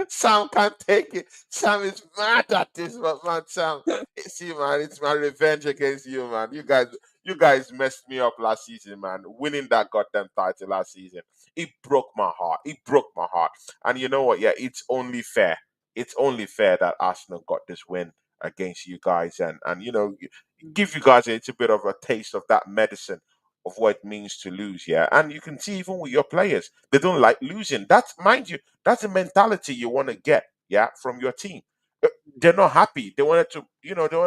Speaker 1: Sam can't take it. Sam is mad at this, but man, Sam, see, man, it's my revenge against you, man. You guys messed me up last season, man. Winning that goddamn title last season, it broke my heart. It broke my heart. And you know what? Yeah, it's only fair. It's only fair that Arsenal got this win against you guys, and give you guys a little bit of a taste of that medicine of what it means to lose. Yeah, and you can see even with your players, they don't like losing. That's, mind you, that's the mentality you want to get, yeah, from your team. They're not happy. They want to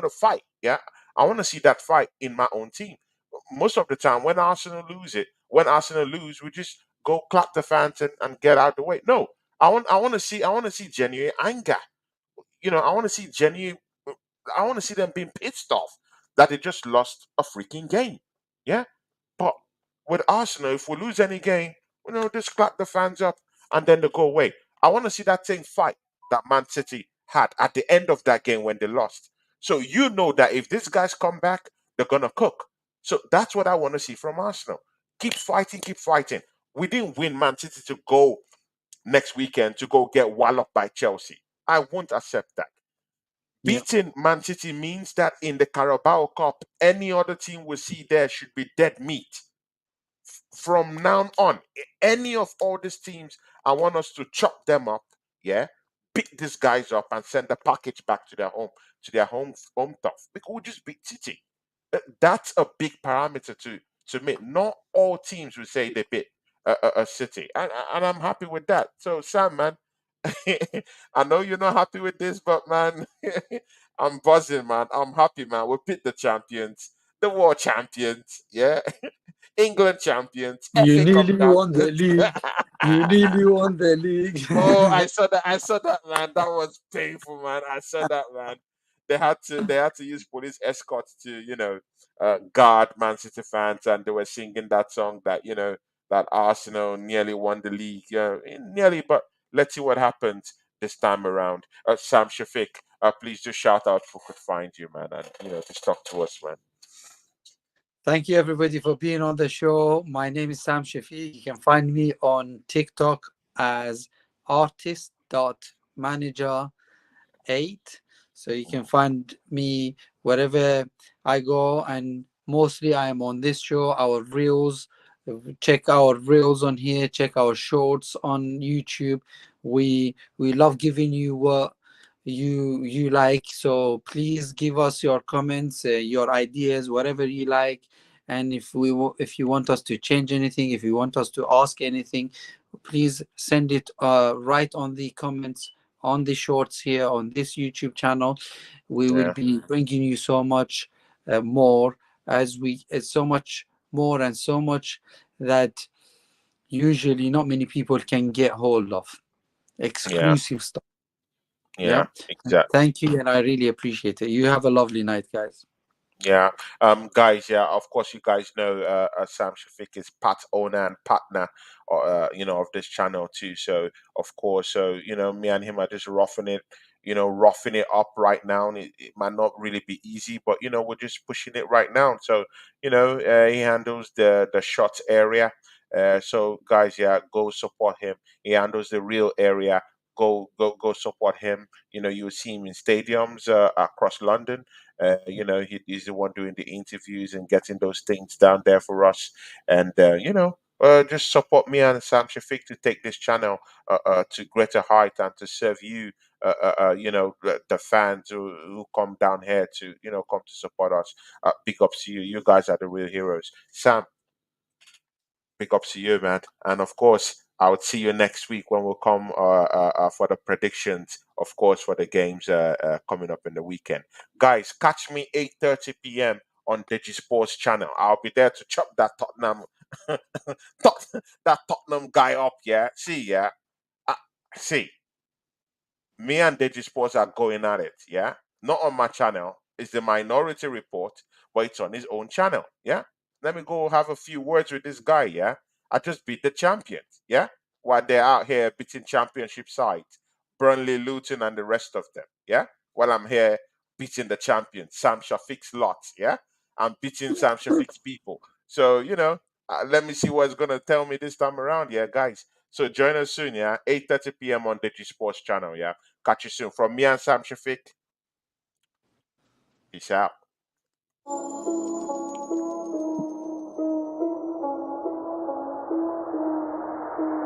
Speaker 1: fight. Yeah, I want to see that fight in my own team. Most of the time, when Arsenal lose, we just go clap the fans and get out the way. No, I want to see genuine anger. I want to see genuine. I want to see them being pissed off that they just lost a freaking game. Yeah, but with Arsenal, if we lose any game, just clap the fans up and then they go away. I want to see that same fight that Man City had at the end of that game when they lost. So you know that if these guys come back, they're gonna cook. So that's what I want to see from Arsenal. Keep fighting, keep fighting. We didn't win Man City to go next weekend to go get walloped by Chelsea. I won't accept that.
Speaker 2: Yeah.
Speaker 1: Beating Man City means that in the Carabao Cup, any other team we see there should be dead meat from now on. Any of all these teams, I want us to chop them up, yeah, beat these guys up and send the package back to their home turf. Because we just beat City. That's a big parameter to me. Not all teams will say they beat a City, and I'm happy with that. So Sam, man, I know you're not happy with this, but man, I'm buzzing, man. I'm happy, man. We beat the champions, the world champions, yeah. England champions,
Speaker 2: You
Speaker 1: FA Cup
Speaker 2: nearly won the
Speaker 1: champions.
Speaker 2: league. You nearly won the league.
Speaker 1: Oh, I saw that. I saw that, man. That was painful, man. I saw that, man. They had to use police escorts to guard Man City fans, and they were singing that song that Arsenal nearly won the league. Yeah, nearly, but let's see what happens this time around. Sam Shafiq, please just shout out who could find you, man, and just talk to us, man.
Speaker 2: Thank you, everybody, for being on the show. My name is Sam Shafiq. You can find me on TikTok as artist.manager 8. So you can find me wherever I go, and mostly I am on this show, our reels. Check our reels on here, check our shorts on YouTube. We love giving you what you like, so please give us your comments, your ideas, whatever you like. And if you want us to change anything, if you want us to ask anything, please send it right on the comments on the shorts here on this YouTube channel. We will
Speaker 1: Yeah,
Speaker 2: be bringing you so much more, as we it's so much more and so much that usually not many people can get hold of,
Speaker 1: yeah,
Speaker 2: exclusive stuff. Yeah.
Speaker 1: yeah, exactly.
Speaker 2: Thank you, and I really appreciate it. You have a lovely night, guys.
Speaker 1: Yeah, guys. Yeah, of course, you guys know Sam Shafiq is part owner and partner, of this channel too. So, of course, so me and him are just roughing it up right now. And it might not really be easy, but we're just pushing it right now. So, he handles the short area. So, guys, yeah, go support him. He handles the real area. Go support him. You'll see him in stadiums across London. He's the one doing the interviews and getting those things down there for us. And just support me and Sam Shafiq to take this channel to greater height and to serve you. The fans who come down here to come to support us. Big ups to you. You guys are the real heroes. Sam, big ups to you, man. And of course, I would see you next week when we'll come for the predictions, of course, for the games coming up in the weekend. Guys, catch me 8:30 p.m. on Digi Sports channel. I'll be there to chop that Tottenham, that Tottenham guy up. Yeah, see, yeah, uh, see. Me and Digi Sports are going at it, yeah? Not on my channel. It's the Minority Report, but it's on his own channel, yeah? Let me go have a few words with this guy, yeah? I just beat the champions, yeah? While they're out here beating championship sides, Burnley, Luton, and the rest of them, yeah? While I'm here beating the champions, Sam Shafiq's lot, yeah? I'm beating Sam Shafiq's people. So, let me see what's going to tell me this time around, yeah, guys. So join us soon, yeah? 8:30 p.m. on Digi Sports channel, yeah? Catch you soon. From me and Sam Shafiq, peace out.